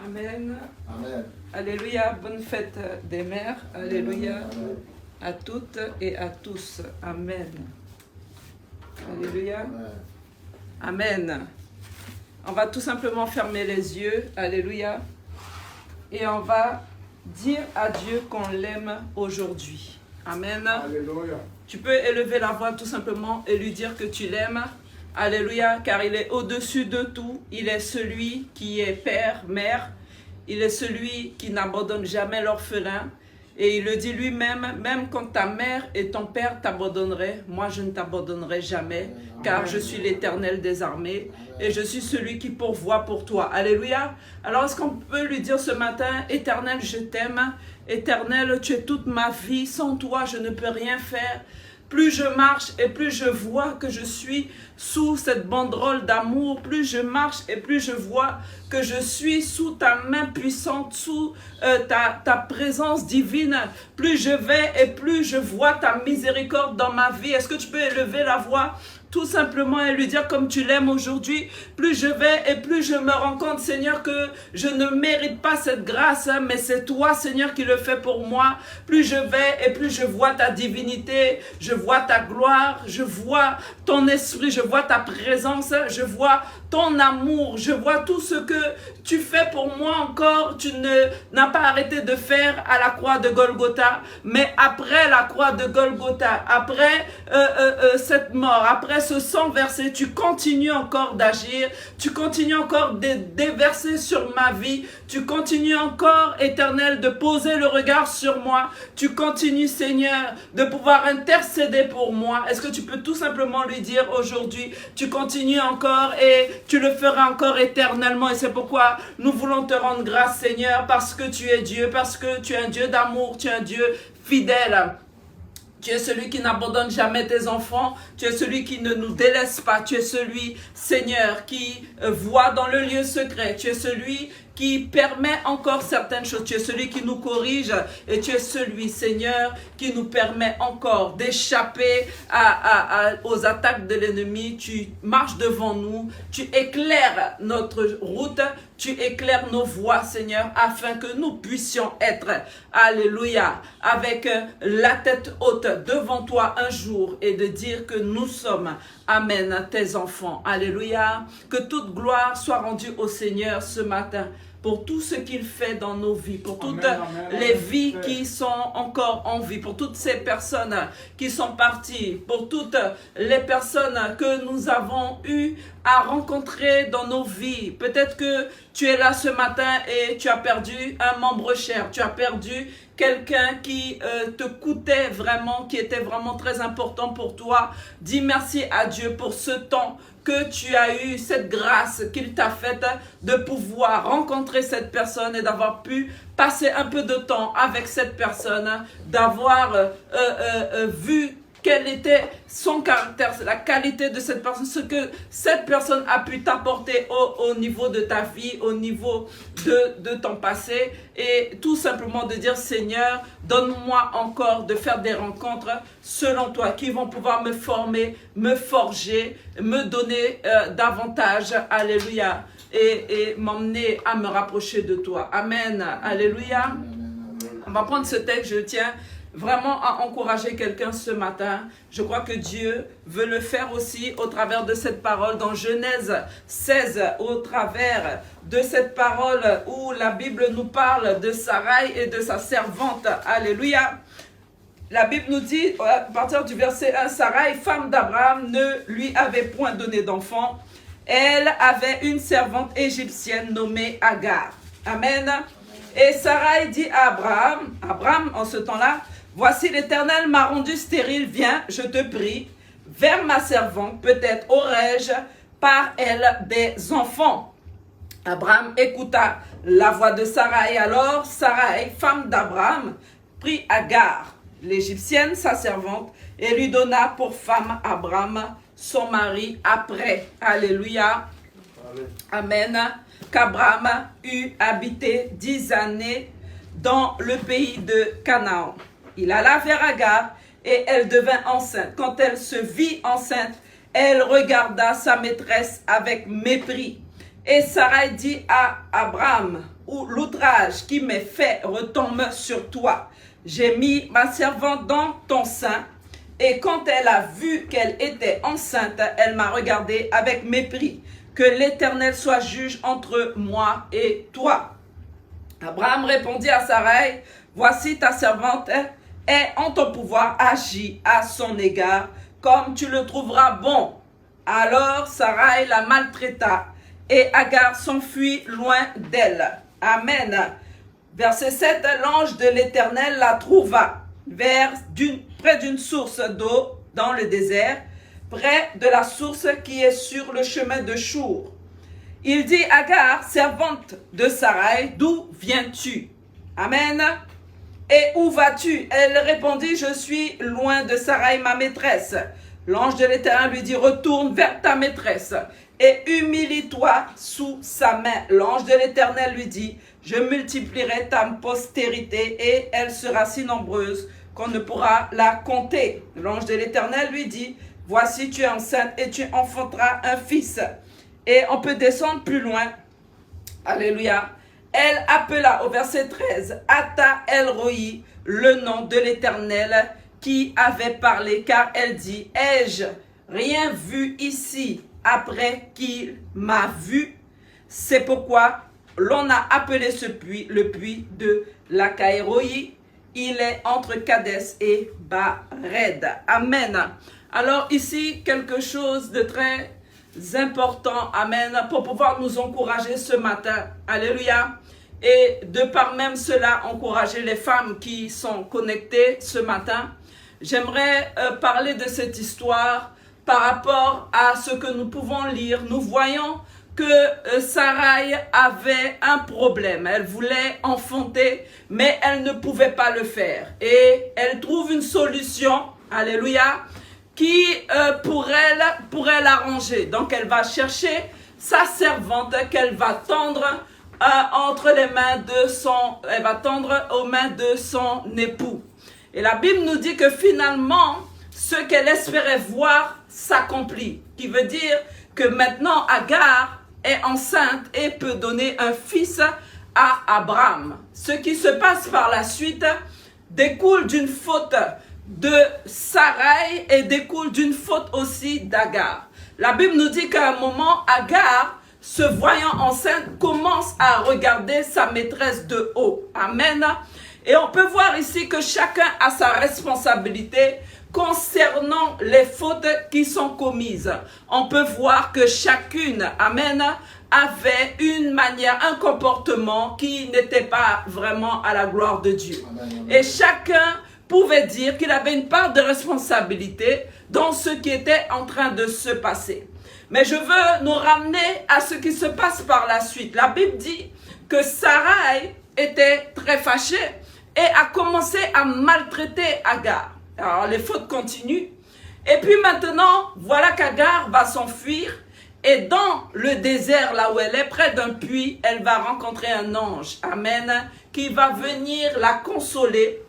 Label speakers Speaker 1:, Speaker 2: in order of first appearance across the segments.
Speaker 1: Amen.
Speaker 2: Amen.
Speaker 1: Alléluia. Bonne fête des mères. Alléluia.
Speaker 2: Amen.
Speaker 1: À toutes et à tous. Amen. Alléluia. Amen. On va tout simplement fermer les yeux. Alléluia. Et on va dire à Dieu qu'on l'aime aujourd'hui. Amen.
Speaker 2: Alléluia.
Speaker 1: Tu peux élever la voix tout simplement et lui dire que tu l'aimes. Alléluia, car il est au-dessus de tout. Il est celui qui est père, mère. Il est celui qui n'abandonne jamais l'orphelin. Et il le dit lui-même, même quand ta mère et ton père t'abandonneraient, moi je ne t'abandonnerai jamais, car je suis l'Éternel des armées et je suis celui qui pourvoit pour toi. Alléluia. Alors est-ce qu'on peut lui dire ce matin, Éternel, je t'aime. Éternel, tu es toute ma vie. Sans toi, je ne peux rien faire. Plus je marche et plus je vois que je suis sous cette banderole d'amour, plus je marche et plus je vois que je suis sous ta main puissante, sous ta présence divine. Plus je vais et plus je vois ta miséricorde dans ma vie. Est-ce que tu peux élever la voix tout simplement et lui dire comme tu l'aimes aujourd'hui? Plus je vais et plus je me rends compte, Seigneur, que je ne mérite pas cette grâce, mais c'est toi, Seigneur, qui le fais pour moi. Plus je vais et plus je vois ta divinité, je vois ta gloire, je vois ton esprit, je vois ta présence, je vois ton amour, je vois tout ce que tu fais pour moi encore. Tu n'as pas arrêté de faire à la croix de Golgotha, mais après la croix de Golgotha, après cette mort, après ce sang versé, tu continues encore d'agir, tu continues encore de déverser sur ma vie, tu continues encore, Éternel, de poser le regard sur moi, tu continues, Seigneur, de pouvoir intercéder pour moi. Est-ce que tu peux tout simplement lui dire aujourd'hui, tu continues encore et tu le feras encore éternellement, et c'est pourquoi nous voulons te rendre grâce, Seigneur, parce que tu es Dieu, parce que tu es un Dieu d'amour, tu es un Dieu fidèle. Tu es celui qui n'abandonne jamais tes enfants. Tu es celui qui ne nous délaisse pas. Tu es celui, Seigneur, qui voit dans le lieu secret. Tu es celui qui permet encore certaines choses. Tu es celui qui nous corrige. Et tu es celui, Seigneur, qui nous permet encore d'échapper aux attaques de l'ennemi. Tu marches devant nous. Tu éclaires notre route. Tu éclaires nos voies, Seigneur, afin que nous puissions être, alléluia, avec la tête haute devant toi un jour et de dire que nous sommes, amen, tes enfants. Alléluia. Que toute gloire soit rendue au Seigneur ce matin pour tout ce qu'il fait dans nos vies, pour toutes les vies qui sont encore en vie, pour toutes ces personnes qui sont parties, pour toutes les personnes que nous avons eu à rencontrer dans nos vies. Peut-être que tu es là ce matin et tu as perdu un membre cher, tu as perdu quelqu'un qui te coûtait vraiment, qui était vraiment très important pour toi. Dis merci à Dieu pour ce temps que tu as eu, cette grâce qu'il t'a faite de pouvoir rencontrer cette personne et d'avoir pu passer un peu de temps avec cette personne, d'avoir vu quel était son caractère, la qualité de cette personne, ce que cette personne a pu t'apporter au niveau de ta vie, au niveau de ton passé, et tout simplement de dire, Seigneur, donne-moi encore de faire des rencontres selon toi, qui vont pouvoir me former, me forger, me donner davantage, alléluia, et m'emmener à me rapprocher de toi. Amen, alléluia. On va prendre ce texte, je tiens vraiment à encourager quelqu'un ce matin. Je crois que Dieu veut le faire aussi au travers de cette parole dans Genèse 16, au travers de cette parole où la Bible nous parle de Sarai et de sa servante. Alléluia. La Bible nous dit, à partir du verset 1, Sarai, femme d'Abraham, ne lui avait point donné d'enfant. Elle avait une servante égyptienne nommée Agar. Amen. Et Sarai dit à Abraham en ce temps-là, voici l'Éternel m'a rendu stérile, viens, je te prie, vers ma servante, peut-être aurais-je par elle des enfants. Abraham écouta la voix de Sarai. Alors Sarai, femme d'Abraham, prit Agar, l'Égyptienne, sa servante, et lui donna pour femme Abraham, son mari, après. Alléluia. Amen. Qu'Abraham eut habité 10 années dans le pays de Canaan. Il alla vers Agar et elle devint enceinte. Quand elle se vit enceinte, Elle regarda sa maîtresse avec mépris. Et Sarai dit à Abraham, l'outrage qui m'est fait retombe sur toi. J'ai mis ma servante dans ton sein, et quand elle a vu qu'elle était enceinte, elle m'a regardé avec mépris. Que l'Éternel soit juge entre moi et toi. Abraham répondit à Sarai, voici ta servante est en ton pouvoir, agis à son égard comme tu le trouveras bon. Alors Sarai la maltraita et Agar s'enfuit loin d'elle. Amen. Verset 7, l'ange de l'Éternel la trouva près d'une source d'eau dans le désert, près de la source qui est sur le chemin de Chour. Il dit, Agar, servante de Sarai, d'où viens-tu? Amen. Et où vas-tu? Elle répondit, je suis loin de Sarai, ma maîtresse. L'ange de l'Éternel lui dit, retourne vers ta maîtresse et humilie-toi sous sa main. L'ange de l'Éternel lui dit, je multiplierai ta postérité et elle sera si nombreuse qu'on ne pourra la compter. L'ange de l'Éternel lui dit, voici tu es enceinte et tu enfanteras un fils. Et on peut descendre plus loin. Alléluia. Elle appela au verset 13, Ata El Roi, le nom de l'Éternel qui avait parlé, car elle dit, ai-je rien vu ici après qu'il m'a vu? C'est pourquoi l'on a appelé ce puits le puits de Lacaïroï. Il est entre Kadès et Bared. Amen. Alors ici, quelque chose de très important, amen, pour pouvoir nous encourager ce matin. Alléluia. Et de par même cela, encourager les femmes qui sont connectées ce matin. J'aimerais parler de cette histoire par rapport à ce que nous pouvons lire. Nous voyons que Sarai avait un problème. Elle voulait enfanter, mais elle ne pouvait pas le faire. Et elle trouve une solution, alléluia, qui pourrait l'arranger. Donc elle va chercher sa servante qu'elle va tendre entre les mains elle va tendre aux mains de son époux. Et la Bible nous dit que finalement, ce qu'elle espérait voir s'accomplit. Qui veut dire que maintenant Agar est enceinte et peut donner un fils à Abraham. Ce qui se passe par la suite découle d'une faute de Sarai et découle d'une faute aussi d'Agar. La Bible nous dit qu'à un moment, Agar, se voyant enceinte, commence à regarder sa maîtresse de haut. Amen. Et on peut voir ici que chacun a sa responsabilité concernant les fautes qui sont commises. On peut voir que chacune, amen, avait une manière, un comportement qui n'était pas vraiment à la gloire de Dieu. Amen. Et chacun pouvait dire qu'il avait une part de responsabilité dans ce qui était en train de se passer. Mais je veux nous ramener à ce qui se passe par la suite. La Bible dit que Sarai était très fâchée et a commencé à maltraiter Agar. Alors les fautes continuent. Et puis maintenant, voilà qu'Agar va s'enfuir. Et dans le désert, là où elle est, près d'un puits, elle va rencontrer un ange. Amen. Qui va venir la consoler.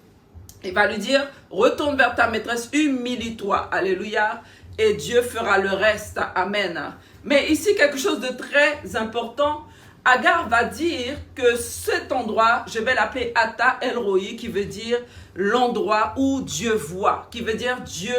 Speaker 1: Il va lui dire, retourne vers ta maîtresse, humilie-toi. Alléluia. Et Dieu fera le reste. Amen. Mais ici, quelque chose de très important. Agar va dire que cet endroit, je vais l'appeler Ata El Roi, qui veut dire l'endroit où Dieu voit, qui veut dire Dieu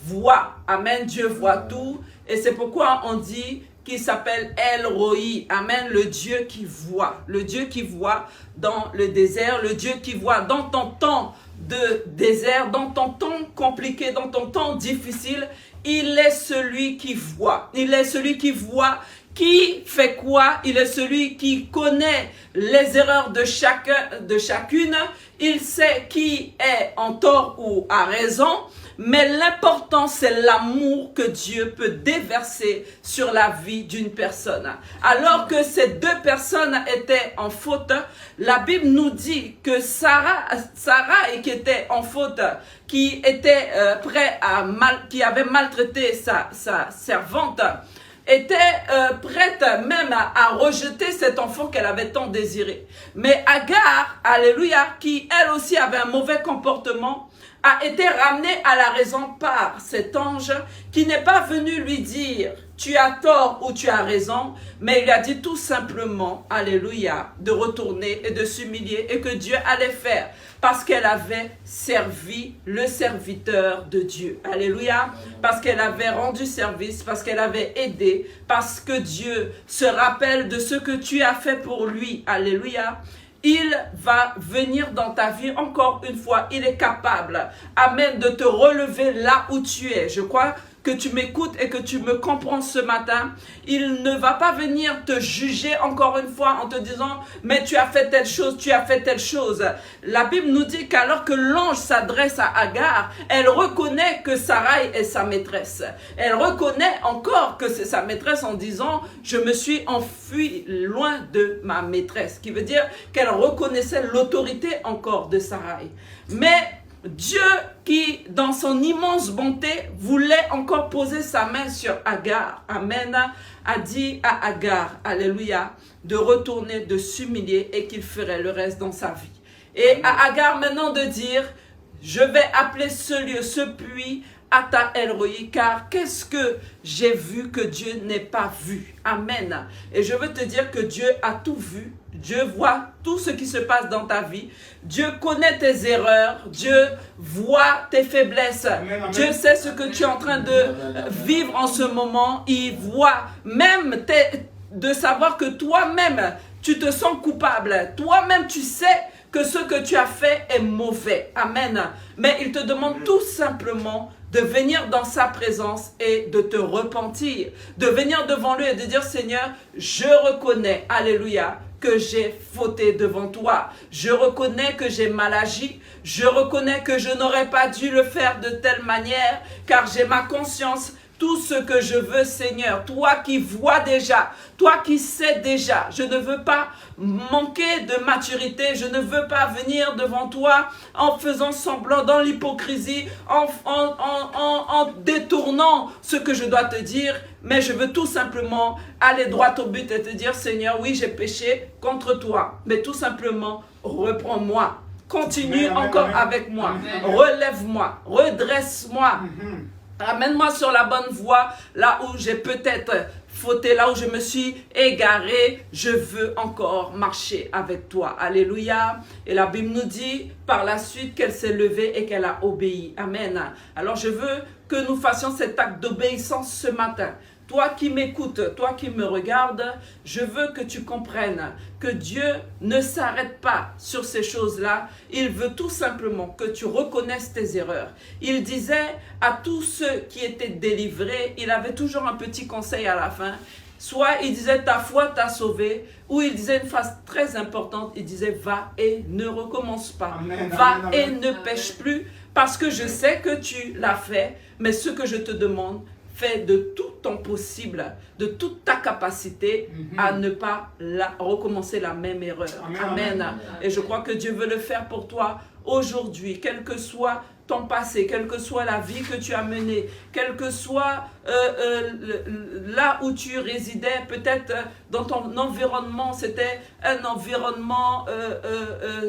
Speaker 1: voit. Amen, Dieu voit tout. Et c'est pourquoi on dit qu'il s'appelle El Roi. Amen, le Dieu qui voit. Le Dieu qui voit dans le désert, le Dieu qui voit dans ton temps de désert, dans ton temps compliqué, dans ton temps difficile. Il est celui qui voit. Il est celui qui voit. Qui fait quoi? Il est celui qui connaît les erreurs de chacune. Il sait qui est en tort ou à raison. Mais l'important, c'est l'amour que Dieu peut déverser sur la vie d'une personne. Alors que ces deux personnes étaient en faute, la Bible nous dit que Sarah qui était en faute, qui était qui avait maltraité sa servante, était prête même à rejeter cet enfant qu'elle avait tant désiré. Mais Agar, alléluia, qui elle aussi avait un mauvais comportement, a été ramené à la raison par cet ange qui n'est pas venu lui dire « tu as tort ou tu as raison », mais il lui a dit tout simplement, alléluia, de retourner et de s'humilier et que Dieu allait faire parce qu'elle avait servi le serviteur de Dieu. Alléluia, parce qu'elle avait rendu service, parce qu'elle avait aidé, parce que Dieu se rappelle de ce que tu as fait pour lui. Alléluia. Il va venir dans ta vie encore une fois. Il est capable, amen, de te relever là où tu es. Je crois que tu m'écoutes et que tu me comprends ce matin. Il ne va pas venir te juger encore une fois en te disant « mais tu as fait telle chose, tu as fait telle chose ». La Bible nous dit qu'alors que l'ange s'adresse à Agar, elle reconnaît que Sarai est sa maîtresse. Elle reconnaît encore que c'est sa maîtresse en disant « je me suis enfuie loin de ma maîtresse », qui veut dire qu'elle reconnaissait l'autorité encore de Sarai. Mais Dieu qui, dans son immense bonté, voulait encore poser sa main sur Agar, amen, a dit à Agar, alléluia, de retourner, de s'humilier et qu'il ferait le reste dans sa vie. Et à Agar maintenant de dire, je vais appeler ce lieu, ce puits, Ata El Roi, car qu'est-ce que j'ai vu que Dieu n'ait pas vu? Amen. Et je veux te dire que Dieu a tout vu. Dieu voit tout ce qui se passe dans ta vie. Dieu connaît tes erreurs. Dieu voit tes faiblesses. Amen, amen. Dieu sait ce que tu es en train de vivre en ce moment. Il voit même de savoir que toi-même, tu te sens coupable. Toi-même, tu sais que ce que tu as fait est mauvais. Amen. Mais il te demande tout simplement de venir dans sa présence et de te repentir. De venir devant lui et de dire, Seigneur, je reconnais, alléluia, que j'ai fauté devant toi. Je reconnais que j'ai mal agi. Je reconnais que je n'aurais pas dû le faire de telle manière, car j'ai ma conscience. Tout ce que je veux, Seigneur, toi qui vois déjà, toi qui sais déjà, je ne veux pas manquer de maturité, je ne veux pas venir devant toi en faisant semblant dans l'hypocrisie, en détournant ce que je dois te dire, mais je veux tout simplement aller droit au but et te dire, Seigneur, oui, j'ai péché contre toi, mais tout simplement, reprends-moi, continue encore avec moi, relève-moi, redresse-moi. Ramène-moi sur la bonne voie, là où j'ai peut-être fauté, là où je me suis égaré. Je veux encore marcher avec toi. Alléluia. Et la Bible nous dit par la suite qu'elle s'est levée et qu'elle a obéi. Amen. Alors je veux que nous fassions cet acte d'obéissance ce matin. Toi qui m'écoutes, toi qui me regardes, je veux que tu comprennes que Dieu ne s'arrête pas sur ces choses-là. Il veut tout simplement que tu reconnaisses tes erreurs. Il disait à tous ceux qui étaient délivrés, il avait toujours un petit conseil à la fin. Soit il disait ta foi t'a sauvé, ou il disait une phrase très importante, il disait va et ne recommence pas. Amen, va amen, et amen. Ne pêche plus, parce que je sais que tu l'as fait, mais ce que je te demande, fais de tout ton possible, de toute ta capacité à ne pas recommencer la même erreur. Amen. Amen. Et je crois que Dieu veut le faire pour toi aujourd'hui, quel que soit ton passé, quelle que soit la vie que tu as menée, quel que soit là où tu résidais, peut-être dans ton environnement, c'était un environnement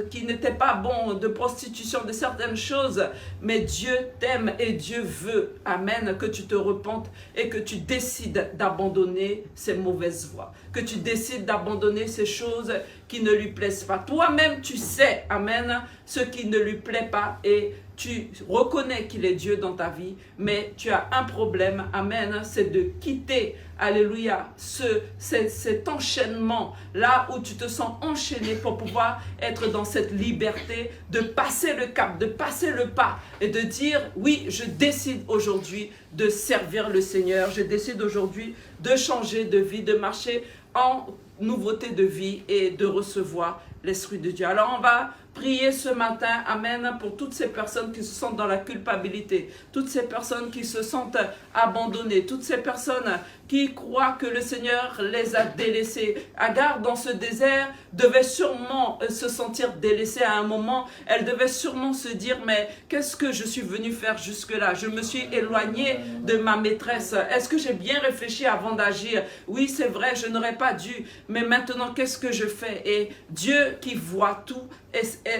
Speaker 1: qui n'était pas bon, de prostitution, de certaines choses, mais Dieu t'aime et Dieu veut, amen, que tu te repentes et que tu décides d'abandonner ces mauvaises voies, que tu décides d'abandonner ces choses qui ne lui plaisent pas. Toi-même, tu sais, amen, ce qui ne lui plaît pas et tu reconnais qu'il est Dieu dans ta vie, mais tu as un problème, amen, c'est de quitter, alléluia, cet enchaînement, là où tu te sens enchaîné pour pouvoir être dans cette liberté, de passer le cap, de passer le pas et de dire, oui, je décide aujourd'hui de servir le Seigneur, je décide aujourd'hui de changer de vie, de marcher en nouveauté de vie et de recevoir l'Esprit de Dieu. Alors on va prier ce matin, amen, pour toutes ces personnes qui se sentent dans la culpabilité, toutes ces personnes qui se sentent abandonnées, toutes ces personnes qui croient que le Seigneur les a délaissées. Agar, dans ce désert, devait sûrement se sentir délaissée à un moment. Elle devait sûrement se dire, mais qu'est-ce que je suis venue faire jusque-là? Je me suis éloignée de ma maîtresse. Est-ce que j'ai bien réfléchi avant d'agir? Oui, c'est vrai, je n'aurais pas dû. Mais maintenant, qu'est-ce que je fais? Et Dieu qui voit tout,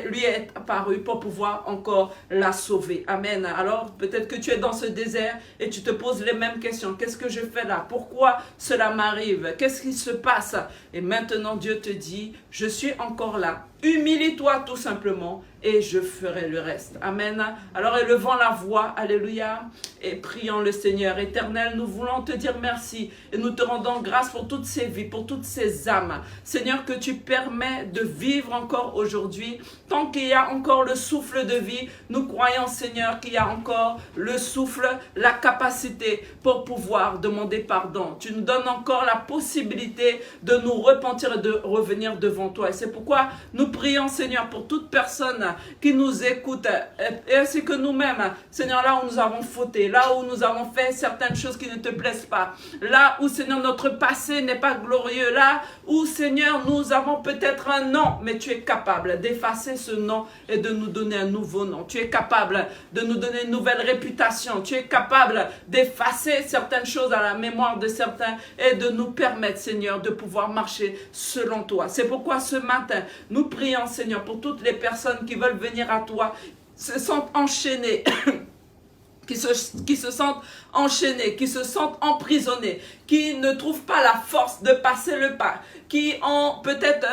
Speaker 1: lui est apparu pour pouvoir encore la sauver. Amen. Alors peut-être que tu es dans ce désert et tu te poses les mêmes questions. Qu'est-ce que je fais là? Pourquoi cela m'arrive? Qu'est-ce qui se passe? Et maintenant Dieu te dit, je suis encore là. Humilie-toi tout simplement et je ferai le reste. Amen. Alors élevons la voix, alléluia, et prions le Seigneur éternel. Nous voulons te dire merci et nous te rendons grâce pour toutes ces vies, pour toutes ces âmes. Seigneur, que tu permets de vivre encore aujourd'hui. Tant qu'il y a encore le souffle de vie, nous croyons, Seigneur, qu'il y a encore le souffle, la capacité pour pouvoir demander pardon. Tu nous donnes encore la possibilité de nous repentir et de revenir devant toi. Et c'est pourquoi nous prions, Seigneur, pour toute personne qui nous écoute, et ainsi que nous-mêmes, Seigneur, là où nous avons fauté, là où nous avons fait certaines choses qui ne te plaisent pas, là où, Seigneur, notre passé n'est pas glorieux, là où, Seigneur, nous avons peut-être un nom, mais tu es capable d'effacer ce nom et de nous donner un nouveau nom. Tu es capable de nous donner une nouvelle réputation. Tu es capable d'effacer certaines choses à la mémoire de certains et de nous permettre, Seigneur, de pouvoir marcher selon toi. C'est pourquoi ce matin, nous prions, Seigneur, pour toutes les personnes qui veulent venir à toi, se sentent enchaînées, qui se sentent enchaînés, qui se sentent emprisonnés, qui ne trouvent pas la force de passer le pas, qui ont peut-être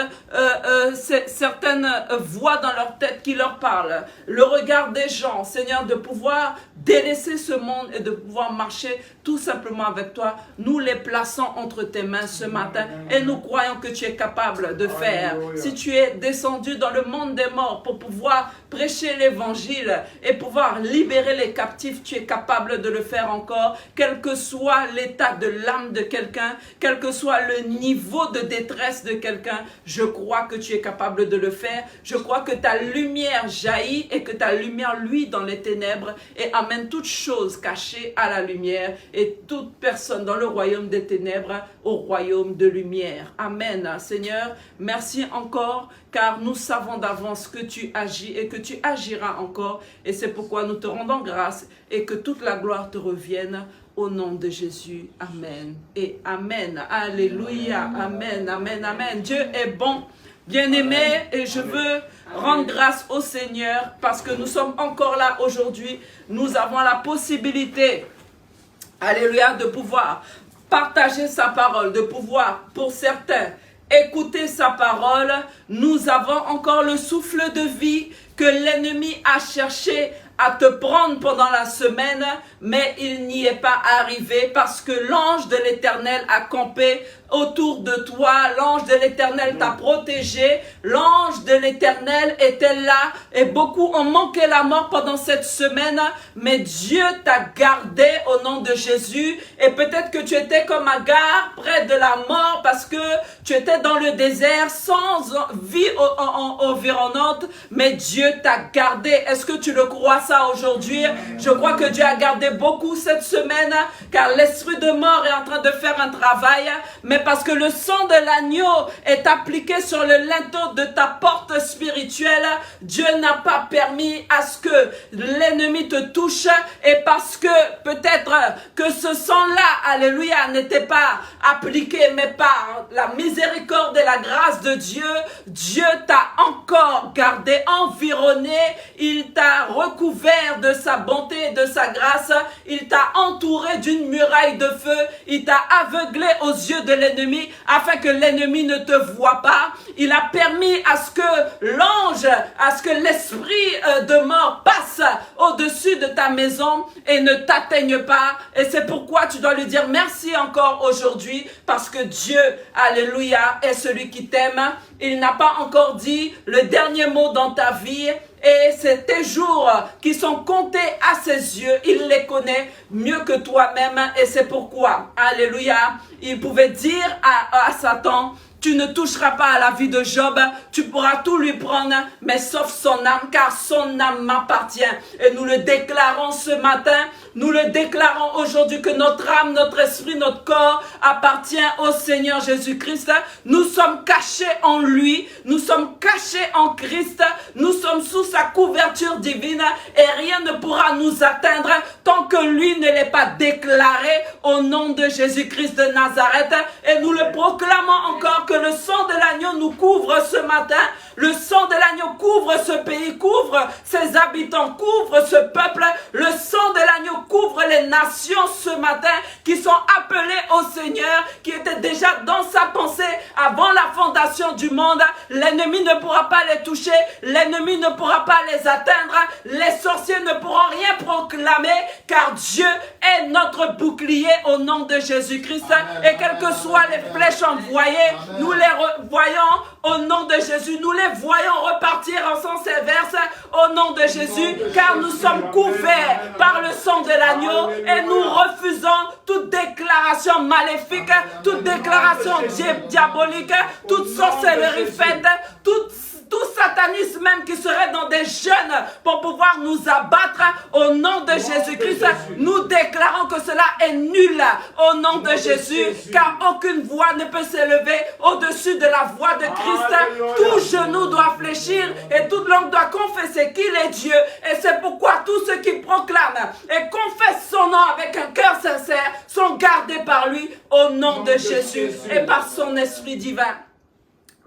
Speaker 1: certaines voix dans leur tête qui leur parlent, le regard des gens, Seigneur, de pouvoir délaisser ce monde et de pouvoir marcher tout simplement avec toi. Nous les plaçons entre tes mains ce matin et nous croyons que tu es capable de faire. Si tu es descendu dans le monde des morts pour pouvoir prêcher l'évangile et pouvoir libérer les captifs, tu es capable de le faire encore, quel que soit l'état de l'âme de quelqu'un, quel que soit le niveau de détresse de quelqu'un, je crois que tu es capable de le faire. Je crois que ta lumière jaillit et que ta lumière luit dans les ténèbres et amène toute chose cachée à la lumière et toute personne dans le royaume des ténèbres au royaume de lumière. Amen. Seigneur, merci encore car nous savons d'avance que tu agis et que tu agiras encore et c'est pourquoi nous te rendons grâce et que toute la gloire te revienne au nom de Jésus. Amen et Amen. Alléluia. Amen, Amen, Amen. Dieu est bon, bien-aimé, et je veux rendre grâce au Seigneur parce que nous sommes encore là aujourd'hui. Nous avons la possibilité, alléluia, de pouvoir partager sa parole, de pouvoir, pour certains, écouter sa parole. Nous avons encore le souffle de vie que l'ennemi a cherché à te prendre pendant la semaine, mais il n'y est pas arrivé parce que l'ange de l'Éternel a campé autour de toi. L'ange de l'Éternel t'a protégé. L'ange de l'Éternel était là et beaucoup ont manqué la mort pendant cette semaine, mais Dieu t'a gardé au nom de Jésus. Et peut-être que tu étais comme Agar, près de la mort parce que tu étais dans le désert sans vie environnante, mais Dieu t'a gardé. Est-ce que tu le crois ça aujourd'hui? Je crois que Dieu a gardé beaucoup cette semaine car l'esprit de mort est en train de faire un travail, mais parce que le sang de l'agneau est appliqué sur le linteau de ta porte spirituelle, Dieu n'a pas permis à ce que l'ennemi te touche et parce que peut-être que ce sang-là, alléluia, n'était pas appliqué, mais par la miséricorde et la grâce de Dieu, Dieu t'a encore gardé, environné, il t'a recouvert de sa bonté et de sa grâce, il t'a entouré d'une muraille de feu, il t'a aveuglé aux yeux de l'ennemi afin que l'ennemi ne te voie pas. Il a permis à ce que l'ange, à ce que l'esprit de mort passe au-dessus de ta maison et ne t'atteigne pas. Et c'est pourquoi tu dois lui dire merci encore aujourd'hui parce que Dieu, alléluia, est celui qui t'aime. Il n'a pas encore dit le dernier mot dans ta vie. Et c'est tes jours qui sont comptés à ses yeux. Il les connaît mieux que toi-même. Et c'est pourquoi, alléluia, il pouvait dire à Satan, tu ne toucheras pas à la vie de Job, tu pourras tout lui prendre, mais sauf son âme, car son âme m'appartient. Et nous le déclarons ce matin, nous le déclarons aujourd'hui que notre âme, notre esprit, notre corps appartient au Seigneur Jésus-Christ. Nous sommes cachés en lui, nous sommes cachés en Christ, nous sommes sous sa couverture divine et rien ne pourra nous atteindre tant que lui ne l'ait pas déclaré au nom de Jésus-Christ de Nazareth. Et nous le proclamons encore que le sang de l'agneau nous couvre ce matin. Le sang de l'agneau couvre ce pays, couvre ses habitants, couvre ce peuple. Le sang de l'agneau couvre les nations ce matin qui sont appelées au Seigneur, qui étaient déjà dans sa pensée avant la fondation du monde. L'ennemi ne pourra pas les toucher, l'ennemi ne pourra pas les atteindre, les sorciers ne pourront rien proclamer, car Dieu est notre bouclier au nom de Jésus-Christ. Et quelles que soient les flèches envoyées, nous les voyons au nom de Jésus. Nous les voyons repartir en sens inverse au nom de Jésus, car nous sommes couverts par le sang de l'agneau et nous refusons toute déclaration maléfique, toute déclaration diabolique, toute sorcellerie faite, tout satanisme même qui serait dans des jeunes pour pouvoir nous abattre au nom de Jésus-Christ. Nous déclarons que cela est nul au nom de Jésus, car aucune voix ne peut s'élever au-dessus de la voix de Christ. Tout genou doit fléchir et toute langue doit confesser qu'il est Dieu. Et c'est pourquoi tous ceux qui proclament et confessent son nom avec un cœur sincère sont gardés par lui au nom de Jésus et par son Esprit divin.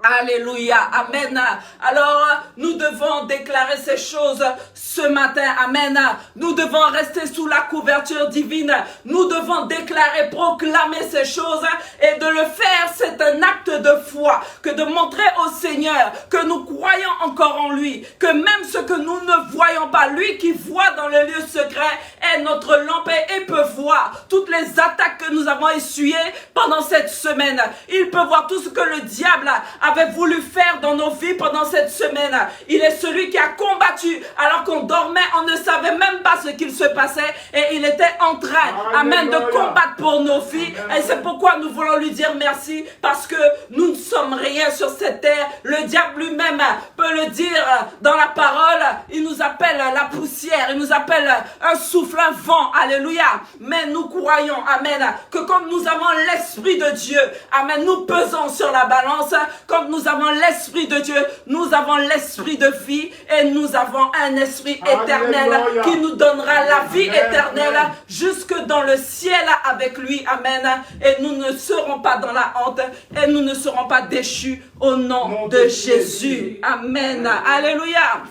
Speaker 1: Alléluia, amen. Alors, nous devons déclarer ces choses ce matin, amen. Nous devons rester sous la couverture divine. Nous devons déclarer, proclamer ces choses et de le faire, c'est un acte de foi, que de montrer au Seigneur que nous croyons encore en lui, que même ce que nous ne voyons pas, lui qui voit dans le lieu secret est notre lampe et peut voir toutes les attaques que nous avons essuyées pendant cette semaine. Il peut voir tout ce que le diable avait voulu faire dans nos vies pendant cette semaine. Il est celui qui a combattu alors qu'on dormait, on ne savait même pas ce qu'il se passait et il était en train, amen, de combattre pour nos vies. Et c'est pourquoi nous voulons lui dire merci, parce que nous ne sommes rien sur cette terre. Le diable lui-même peut le dire dans la parole. Il nous appelle la poussière, il nous appelle un souffle, un vent, alléluia. Mais nous croyons, amen, que comme nous avons l'Esprit de Dieu, amen, nous pesons sur la balance. Comme nous avons l'Esprit de Dieu, nous avons l'Esprit de vie et nous avons un Esprit éternel qui nous donnera la vie éternelle jusque dans le ciel avec lui, amen. Et nous ne serons pas dans la honte et nous ne serons pas déchus au nom de Jésus, amen, alléluia.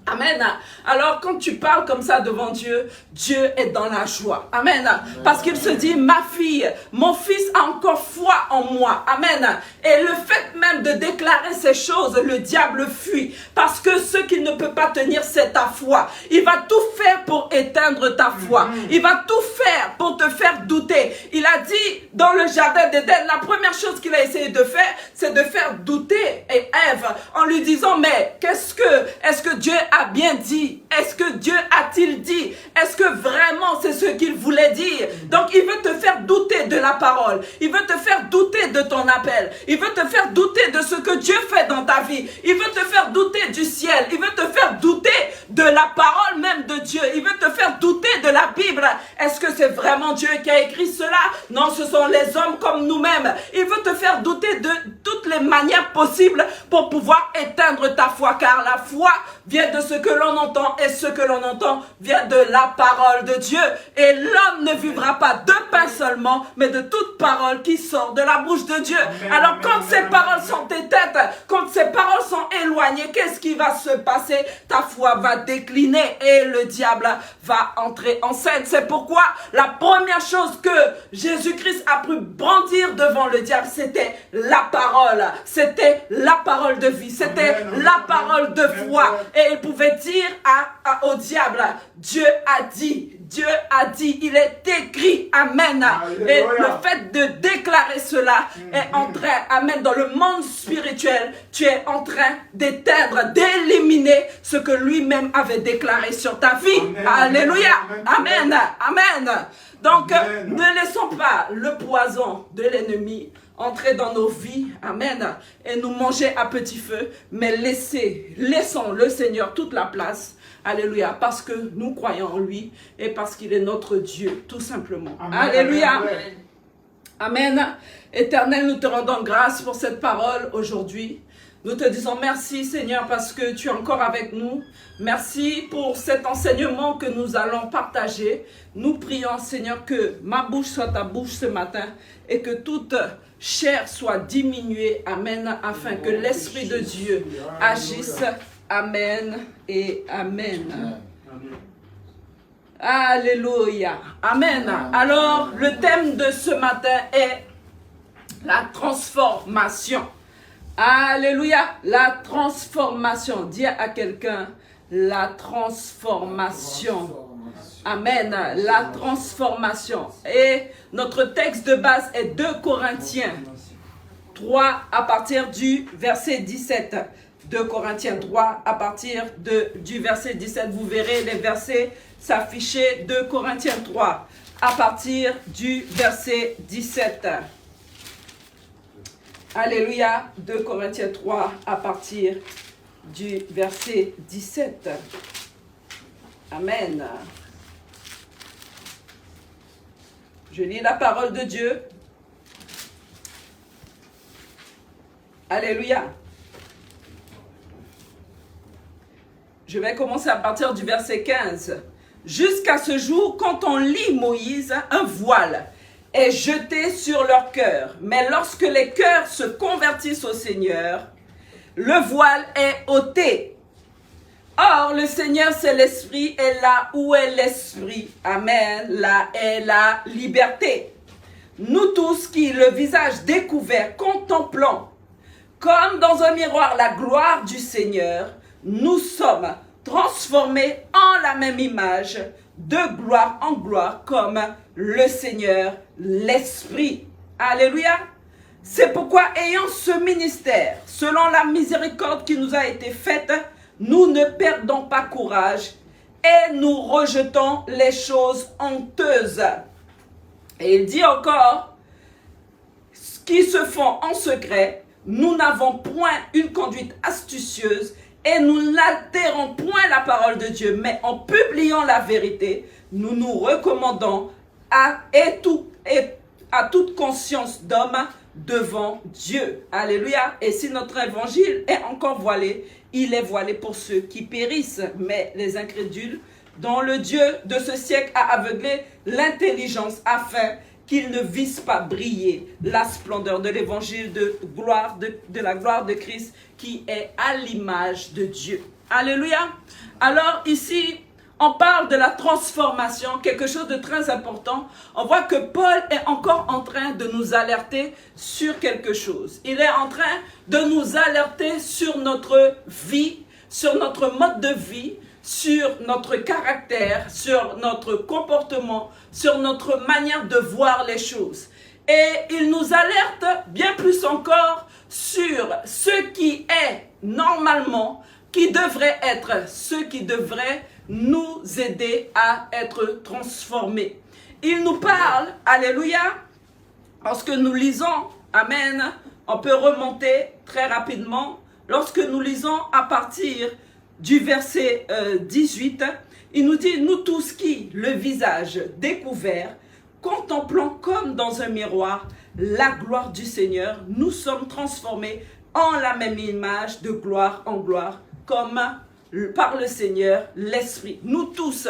Speaker 1: Amen. Alors, quand tu parles comme ça devant Dieu, Dieu est dans la joie. Amen. Parce qu'il se dit, ma fille, mon fils a encore foi en moi. Amen. Et le fait même de déclarer ces choses, le diable fuit. Parce que ce qu'il ne peut pas tenir, c'est ta foi. Il va tout faire pour éteindre ta foi. Il va tout faire pour te faire douter. Il a dit dans le jardin d'Éden, la première chose qu'il a essayé de faire, c'est de faire douter Ève en lui disant, mais est-ce que Dieu a bien dit? Est-ce que Dieu a-t-il dit? Est-ce que vraiment c'est ce qu'il voulait dire? Donc il veut te faire douter de la parole. Il veut te faire douter de ton appel. Il veut te faire douter de ce que Dieu fait dans ta vie. Il veut te faire douter du ciel. Il veut te faire douter de la parole même de Dieu. Il veut te faire douter de la Bible. Est-ce que c'est vraiment Dieu qui a écrit cela? Non, ce sont les hommes comme nous-mêmes. Il veut te faire douter de toutes les manières possibles pour pouvoir éteindre ta foi, car la foi vient de ce que l'on entend et ce que l'on entend vient de la parole de Dieu. Et l'homme ne vivra pas de pain seulement, mais de toute parole qui sort de la bouche de Dieu. Alors quand ces paroles sont éteintes, quand ces paroles sont éloignées, qu'est-ce qui va se passer? Ta foi va décliner et le diable va entrer en scène. C'est pourquoi la première chose que Jésus-Christ a pu brandir devant le diable, c'était la parole. C'était la parole de vie. C'était la parole de foi. Et il pouvait dire au diable, Dieu a dit, il est écrit, amen. Et le fait de déclarer cela est en train, amen, dans le monde spirituel, tu es en train d'éteindre, d'éliminer ce que lui-même avait déclaré sur ta vie. Alléluia, amen, amen. Donc, ne laissons pas le poison de l'ennemi entrer dans nos vies, amen, et nous manger à petit feu, mais laissons le Seigneur toute la place, alléluia, parce que nous croyons en lui et parce qu'il est notre Dieu, tout simplement. Amen. Alléluia. Amen. Éternel, nous te rendons grâce pour cette parole aujourd'hui. Nous te disons merci, Seigneur, parce que tu es encore avec nous. Merci pour cet enseignement que nous allons partager. Nous prions, Seigneur, que ma bouche soit ta bouche ce matin et que toute chair soit diminuée, amen, afin que l'Esprit de Dieu agisse, amen et amen. Alléluia, amen. Alors, le thème de ce matin est la transformation. Alléluia, la transformation. Dis à quelqu'un, la transformation. Amen, la transformation. Et notre texte de base est 2 Corinthiens 3 à partir du verset 17. 2 Corinthiens 3 à partir du verset 17. Vous verrez les versets s'afficher. 2 Corinthiens 3 à partir du verset 17. Alléluia. 2 Corinthiens 3 à partir du verset 17. Amen. Je lis la parole de Dieu. Alléluia. Je vais commencer à partir du verset 15. Jusqu'à ce jour, quand on lit Moïse, un voile est jeté sur leur cœur. Mais lorsque les cœurs se convertissent au Seigneur, le voile est ôté. Or, le Seigneur, c'est l'Esprit, et là où est l'Esprit, amen, là est la liberté. Nous tous qui, le visage découvert, contemplons, comme dans un miroir, la gloire du Seigneur, nous sommes transformés en la même image, de gloire en gloire, comme le Seigneur, l'Esprit. Alléluia. C'est pourquoi, ayant ce ministère, selon la miséricorde qui nous a été faite, nous ne perdons pas courage et nous rejetons les choses honteuses. Et il dit encore, qui se font en secret, nous n'avons point une conduite astucieuse et nous n'altérons point la parole de Dieu, mais en publiant la vérité, nous nous recommandons à toute conscience d'homme devant Dieu. Alléluia. Et si notre évangile est encore voilé, il est voilé pour ceux qui périssent. Mais les incrédules, dont le Dieu de ce siècle a aveuglé l'intelligence afin qu'ils ne vissent pas briller la splendeur de l'évangile de la gloire de Christ qui est à l'image de Dieu. Alléluia. Alors ici, on parle de la transformation, quelque chose de très important. On voit que Paul est encore en train de nous alerter sur quelque chose. Il est en train de nous alerter sur notre vie, sur notre mode de vie, sur notre caractère, sur notre comportement, sur notre manière de voir les choses. Et il nous alerte bien plus encore sur ce qui est normalement, qui devrait être, ce qui devrait nous aider à être transformés. Il nous parle, alléluia, lorsque nous lisons, amen, on peut remonter très rapidement, lorsque nous lisons à partir du verset 18, il nous dit, nous tous qui, le visage découvert, contemplons comme dans un miroir la gloire du Seigneur, nous sommes transformés en la même image de gloire en gloire, comme par le Seigneur, l'Esprit. Nous tous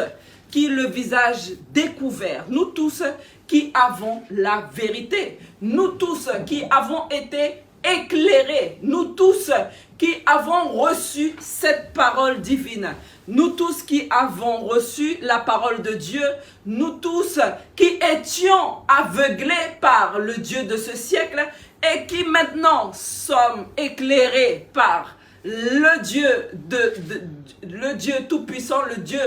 Speaker 1: qui le visage découvert, nous tous qui avons la vérité, nous tous qui avons été éclairés, nous tous qui avons reçu cette parole divine, nous tous qui avons reçu la parole de Dieu, nous tous qui étions aveuglés par le Dieu de ce siècle et qui maintenant sommes éclairés par le Dieu tout-puissant, le Dieu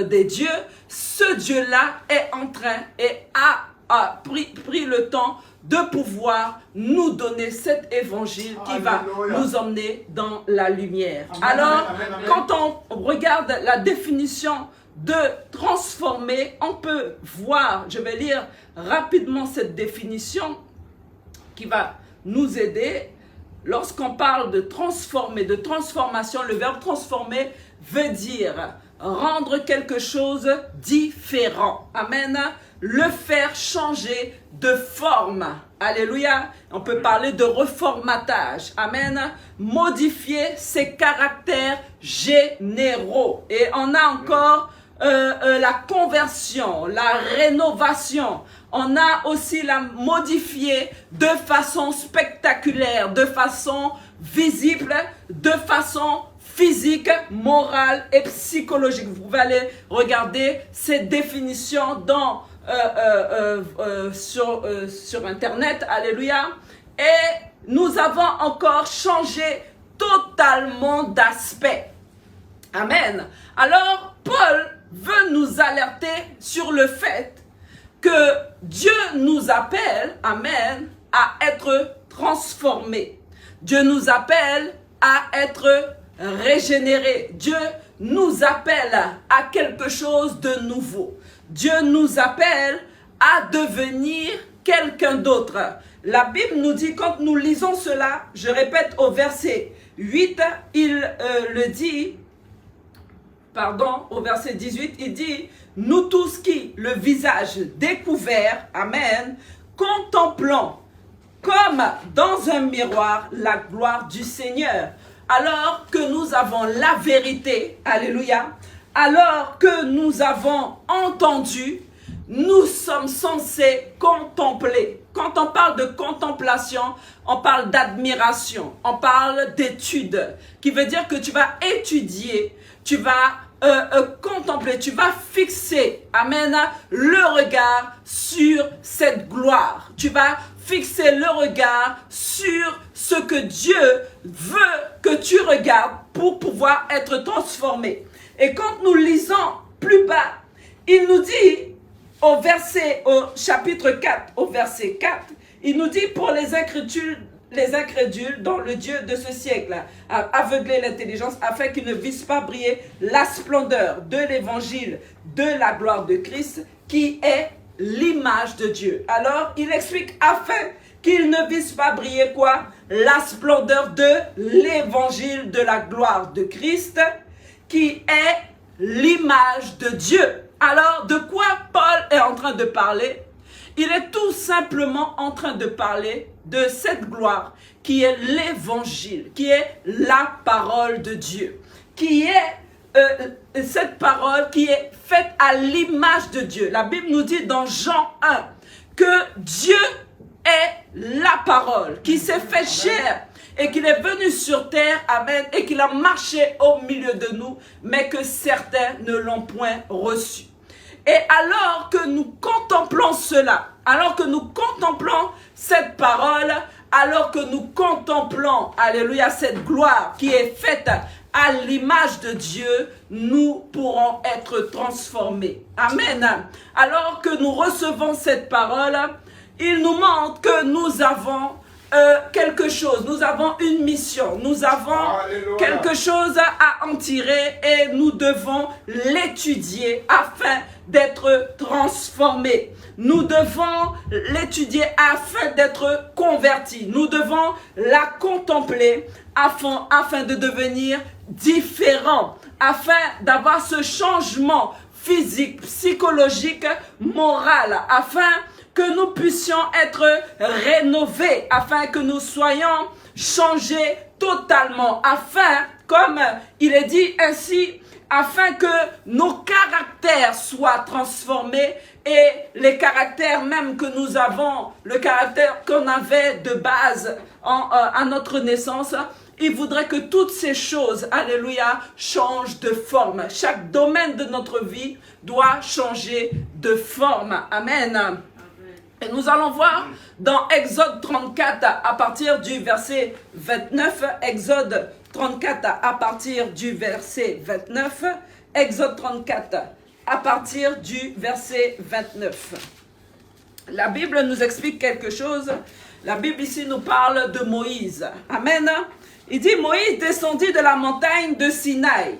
Speaker 1: des dieux, ce Dieu-là est en train et a pris le temps de pouvoir nous donner cet évangile qui va nous emmener dans la lumière. Alors, quand on regarde la définition de transformer, on peut voir, je vais lire rapidement cette définition qui va nous aider. Lorsqu'on parle de transformer, de transformation, le verbe transformer veut dire rendre quelque chose différent. Amen. Le faire changer de forme. Alléluia. On peut parler de reformatage. Amen. Modifier ses caractères généraux. Et on a encore la conversion, la rénovation. on a aussi la modifié de façon spectaculaire, de façon visible, de façon physique, morale et psychologique. Vous pouvez aller regarder ces définitions sur Internet. Alléluia. Et nous avons encore changé totalement d'aspect. Amen. Alors, Paul veut nous alerter sur le fait que Dieu nous appelle, amen, à être transformés. Dieu nous appelle à être régénérés. Dieu nous appelle à quelque chose de nouveau. Dieu nous appelle à devenir quelqu'un d'autre. La Bible nous dit, quand nous lisons cela, je répète au verset 8, il le dit, au verset 18, il dit, nous tous qui, le visage découvert, amen, contemplons comme dans un miroir la gloire du Seigneur. Alors que nous avons la vérité, alléluia, alors que nous avons entendu, nous sommes censés contempler. Quand on parle de contemplation, on parle d'admiration, on parle d'étude, qui veut dire que tu vas étudier, tu vas contempler, tu vas fixer, amen, le regard sur cette gloire. Tu vas fixer le regard sur ce que Dieu veut que tu regardes pour pouvoir être transformé. Et quand nous lisons plus bas, il nous dit au chapitre 4, au verset 4, il nous dit pour les incrédules dont le Dieu de ce siècle a aveuglé l'intelligence afin qu'ils ne vissent pas briller la splendeur de l'évangile de la gloire de Christ qui est l'image de Dieu. Alors, il explique afin qu'ils ne vissent pas briller quoi? La splendeur de l'évangile de la gloire de Christ qui est l'image de Dieu. Alors, de quoi Paul est en train de parler? Il est tout simplement en train de parler de cette gloire qui est l'évangile, qui est la parole de Dieu, qui est cette parole qui est faite à l'image de Dieu. La Bible nous dit dans Jean 1 que Dieu est la parole qui s'est fait chair et qu'il est venu sur terre, amen, et qu'il a marché au milieu de nous, mais que certains ne l'ont point reçu. Et alors que nous contemplons cela, alors que nous contemplons cette parole, alors que nous contemplons, alléluia, cette gloire qui est faite à l'image de Dieu, nous pourrons être transformés. Amen. Alors que nous recevons cette parole, il nous montre que nous avons quelque chose, nous avons une mission, nous avons quelque chose à en tirer et nous devons l'étudier afin d'être transformés. Nous devons l'étudier afin d'être convertis. Nous devons la contempler afin de devenir différents, afin d'avoir ce changement physique, psychologique, moral, afin que nous puissions être rénovés, afin que nous soyons changés totalement, afin, comme il est dit ainsi, afin que nos caractères soient transformés et les caractères même que nous avons, le caractère qu'on avait de base à notre naissance, il voudrait que toutes ces choses, alléluia, changent de forme. Chaque domaine de notre vie doit changer de forme. Amen. Et nous allons voir dans Exode 34 à partir du verset 29, Exode 34 à partir du verset 29, Exode 34 à partir du verset 29. La Bible nous explique quelque chose. La Bible ici nous parle de Moïse. Amen. Il dit, Moïse descendit de la montagne de Sinaï.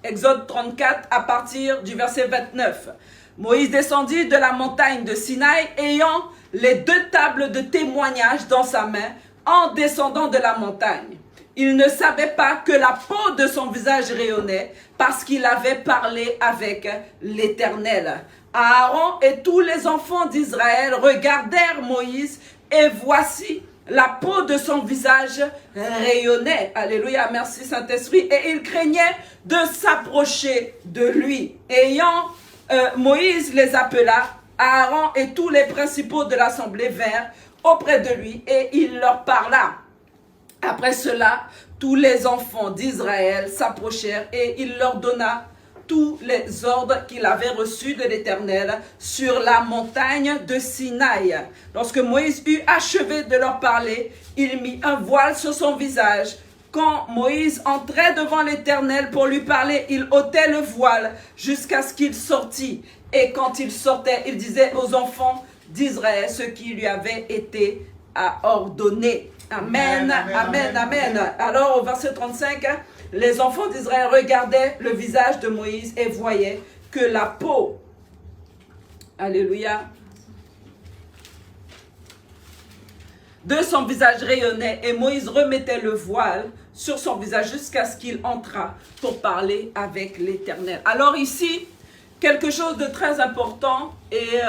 Speaker 1: Exode 34 à partir du verset 29. Moïse descendit de la montagne de Sinaï ayant les 2 tables de témoignage dans sa main en descendant de la montagne. Il ne savait pas que la peau de son visage rayonnait parce qu'il avait parlé avec l'Éternel. Aaron et tous les enfants d'Israël regardèrent Moïse et voici la peau de son visage rayonnait. Alléluia, merci Saint-Esprit. Et il craignait de s'approcher de lui. Ayant Moïse les appela Aaron et tous les principaux de l'assemblée vinrent auprès de lui et il leur parla. Après cela, tous les enfants d'Israël s'approchèrent et il leur donna tous les ordres qu'il avait reçus de l'Éternel sur la montagne de Sinaï. Lorsque Moïse eut achevé de leur parler, il mit un voile sur son visage. Quand Moïse entrait devant l'Éternel pour lui parler, il ôtait le voile jusqu'à ce qu'il sortît. Et quand il sortait, il disait aux enfants d'Israël ce qui lui avait été ordonné. Amen, amen, amen. Alors au verset 35, les enfants d'Israël regardaient le visage de Moïse et voyaient que la peau, alléluia, de son visage rayonnait et Moïse remettait le voile sur son visage jusqu'à ce qu'il entrât pour parler avec l'Éternel. Alors ici, quelque chose de très important et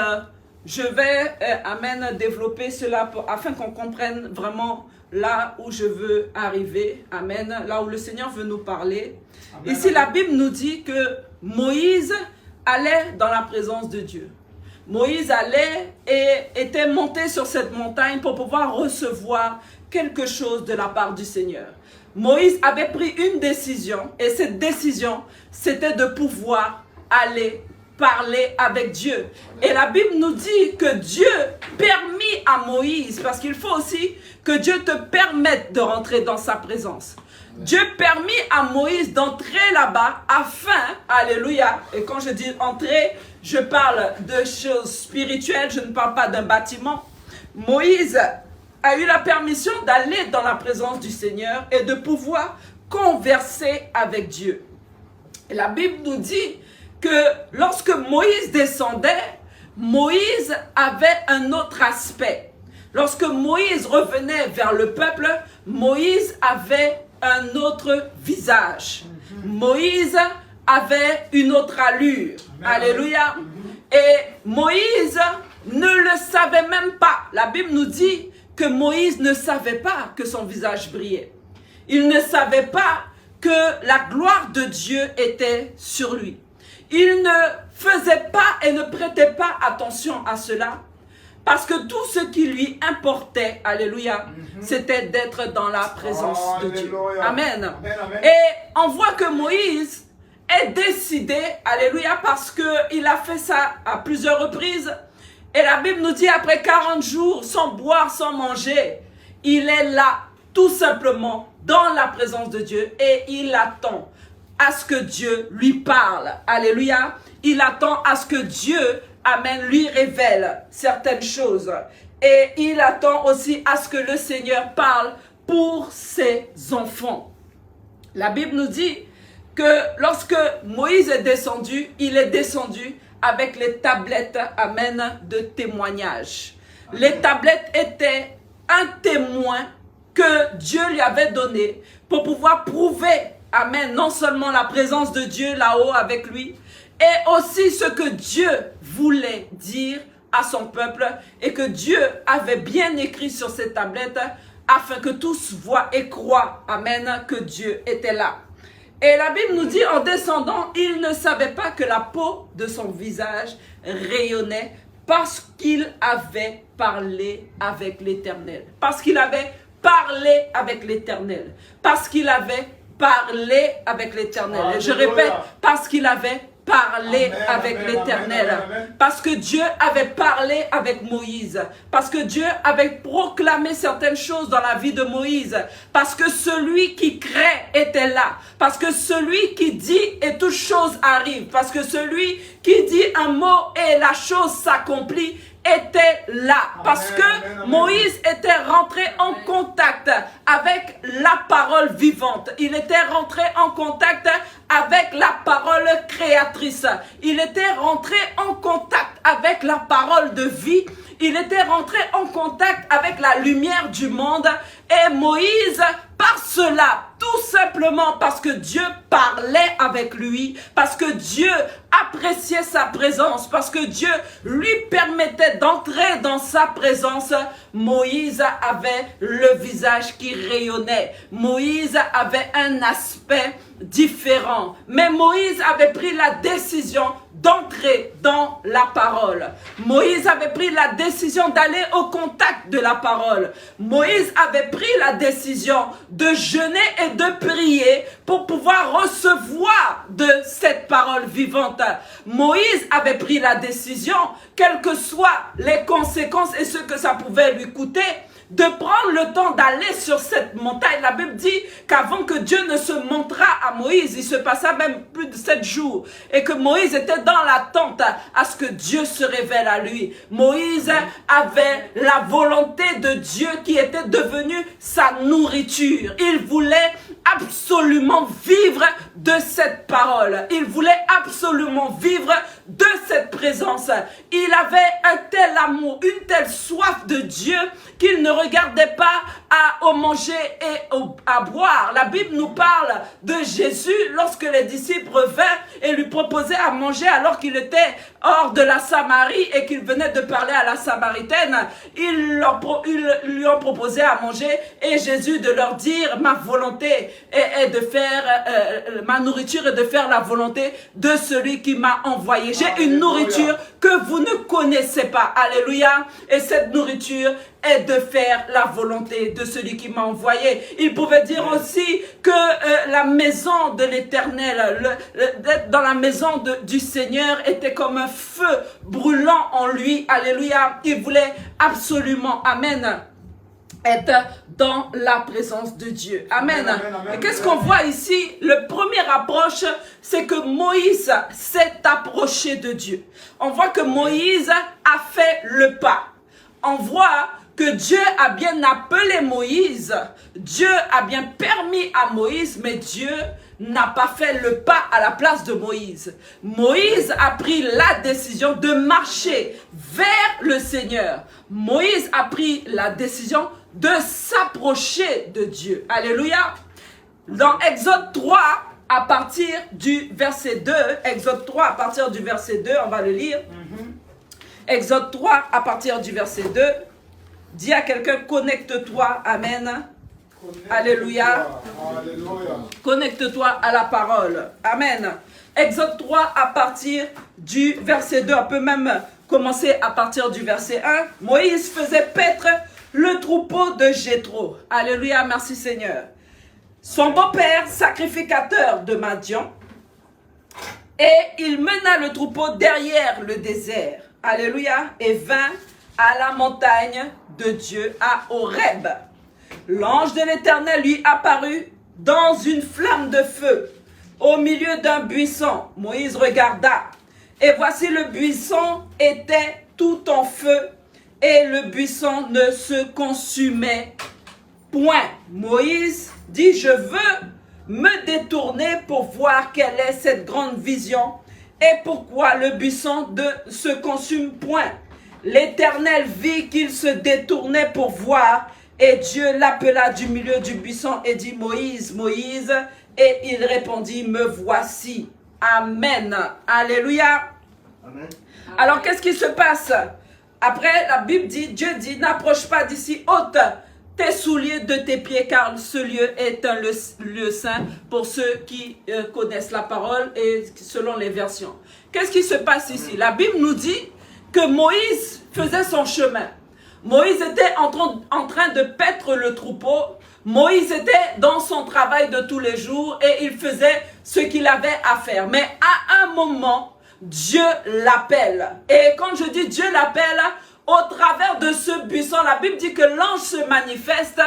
Speaker 1: je vais, développer cela afin qu'on comprenne vraiment là où je veux arriver, amen, là où le Seigneur veut nous parler. Amen, ici, amen. La Bible nous dit que Moïse allait dans la présence de Dieu. Moïse allait et était monté sur cette montagne pour pouvoir recevoir quelque chose de la part du Seigneur. Moïse avait pris une décision et cette décision, c'était de pouvoir aller parler avec Dieu. Et la Bible nous dit que Dieu permit à Moïse, parce qu'il faut aussi que Dieu te permette de rentrer dans sa présence. Dieu permit à Moïse d'entrer là-bas afin, alléluia, et quand je dis entrer, je parle de choses spirituelles, je ne parle pas d'un bâtiment. Moïse a eu la permission d'aller dans la présence du Seigneur et de pouvoir converser avec Dieu. Et la Bible nous dit que lorsque Moïse descendait, Moïse avait un autre aspect. Lorsque Moïse revenait vers le peuple, Moïse avait un autre visage. Moïse avait une autre allure. Alléluia. Et Moïse ne le savait même pas. La Bible nous dit que Moïse ne savait pas que son visage brillait. Il ne savait pas que la gloire de Dieu était sur lui. Il ne faisait pas et ne prêtait pas attention à cela parce que tout ce qui lui importait, alléluia, c'était d'être dans la présence de Dieu. Amen. Et on voit que Moïse est décidé, alléluia, parce qu'il a fait ça à plusieurs reprises. Et la Bible nous dit après 40 jours, sans boire, sans manger, il est là, tout simplement, dans la présence de Dieu et il attend à ce que Dieu lui parle. Alléluia. Il attend à ce que Dieu, amen, lui révèle certaines choses. Et il attend aussi à ce que le Seigneur parle pour ses enfants. La Bible nous dit que lorsque Moïse est descendu, il est descendu avec les tablettes, amen, de témoignage. Les tablettes étaient un témoin que Dieu lui avait donné pour pouvoir prouver, amen, non seulement la présence de Dieu là-haut avec lui, et aussi ce que Dieu voulait dire à son peuple et que Dieu avait bien écrit sur ces tablettes afin que tous voient et croient, amen, que Dieu était là. Et la Bible nous dit, en descendant, il ne savait pas que la peau de son visage rayonnait parce qu'il avait parlé avec l'Éternel. Parce qu'il avait parlé avec l'Éternel. Parce qu'il avait parlé avec l'Éternel. Et je répète, parce qu'il avait parlé avec l'Éternel. Parce que Dieu avait parlé avec Moïse. Parce que Dieu avait proclamé certaines choses dans la vie de Moïse. Parce que celui qui crée était là. Parce que celui qui dit et toute chose arrive. Parce que celui qui dit un mot et la chose s'accomplit était là. Parce que Moïse était rentré en contact avec la parole vivante. Il était rentré en contact avec la parole créatrice. Il était rentré en contact avec la parole de vie. Il était rentré en contact avec la lumière du monde. Et Moïse, par cela, tout simplement parce que Dieu parlait avec lui, parce que Dieu appréciait sa présence, parce que Dieu lui permettait d'entrer dans sa présence, Moïse avait le visage qui rayonnait. Moïse avait un aspect différent. Mais Moïse avait pris la décision d'entrer dans la parole. Moïse avait pris la décision d'aller au contact de la parole. Moïse avait pris la décision de jeûner et de prier pour pouvoir recevoir de cette parole vivante. Moïse avait pris la décision, quelles que soient les conséquences et ce que ça pouvait lui coûter, de prendre le temps d'aller sur cette montagne. La Bible dit qu'avant que Dieu ne se montrât à Moïse, il se passa même plus de 7 jours. Et que Moïse était dans l'attente à ce que Dieu se révèle à lui. Moïse avait la volonté de Dieu qui était devenue sa nourriture. Il voulait absolument vivre de cette parole. Il voulait absolument vivre de cette présence. Il avait un tel amour, une telle soif de Dieu qu'il ne regardait pas au manger et à boire. La Bible nous parle de Jésus lorsque les disciples vinrent et lui proposaient à manger alors qu'il était hors de la Samarie et qu'il venait de parler à la Samaritaine. Ils lui ont proposé à manger et Jésus de leur dire: ma volonté est de faire, ma nourriture est de faire la volonté de celui qui m'a envoyé. J'ai une nourriture que vous ne connaissez pas. Alléluia. Et cette nourriture est de faire la volonté de celui qui m'a envoyé. Il pouvait dire aussi que la maison de l'Éternel, d'être dans la maison du Seigneur était comme un feu brûlant en lui. Alléluia. Il voulait absolument, amen, être dans la présence de Dieu. Amen. Et qu'est-ce qu'on voit ici? Le premier approche, c'est que Moïse s'est approché de Dieu. On voit que Moïse a fait le pas. On voit que Dieu a bien appelé Moïse, Dieu a bien permis à Moïse, mais Dieu n'a pas fait le pas à la place de Moïse. Moïse a pris la décision de marcher vers le Seigneur. Moïse a pris la décision de s'approcher de Dieu. Alléluia. Dans Exode 3, à partir du verset 2, Exode 3 à partir du verset 2, on va le lire. Exode 3 à partir du verset 2. Dis à quelqu'un: connecte-toi. Amen. Alléluia. Connecte-toi à la parole. Amen. Exode 3 à partir du verset 2. On peut même commencer à partir du verset 1. Moïse faisait paître le troupeau de Jéthro. Alléluia. Merci Seigneur. Son beau-père, sacrificateur de Madian. Et il mena le troupeau derrière le désert. Alléluia. Et vint à la montagne de Dieu, à Horeb. L'ange de l'Éternel lui apparut dans une flamme de feu au milieu d'un buisson. Moïse regarda, et voici le buisson était tout en feu, et le buisson ne se consumait point. Moïse dit: je veux me détourner pour voir quelle est cette grande vision, et pourquoi le buisson ne se consume point. L'Éternel vit qu'il se détournait pour voir, et Dieu l'appela du milieu du buisson et dit: Moïse, Moïse. Et il répondit: me voici. Amen. Alléluia. Amen. Alors qu'est-ce qui se passe? Après, la Bible dit, Dieu dit: n'approche pas d'ici, ôte tes souliers de tes pieds, car ce lieu est un lieu saint pour ceux qui connaissent la parole et selon les versions. Qu'est-ce qui se passe ici? La Bible nous dit que Moïse faisait son chemin. Moïse était en train de paître le troupeau. Moïse était dans son travail de tous les jours et il faisait ce qu'il avait à faire. Mais à un moment, Dieu l'appelle. Et quand je dis Dieu l'appelle, au travers de ce buisson, la Bible dit que l'ange se manifeste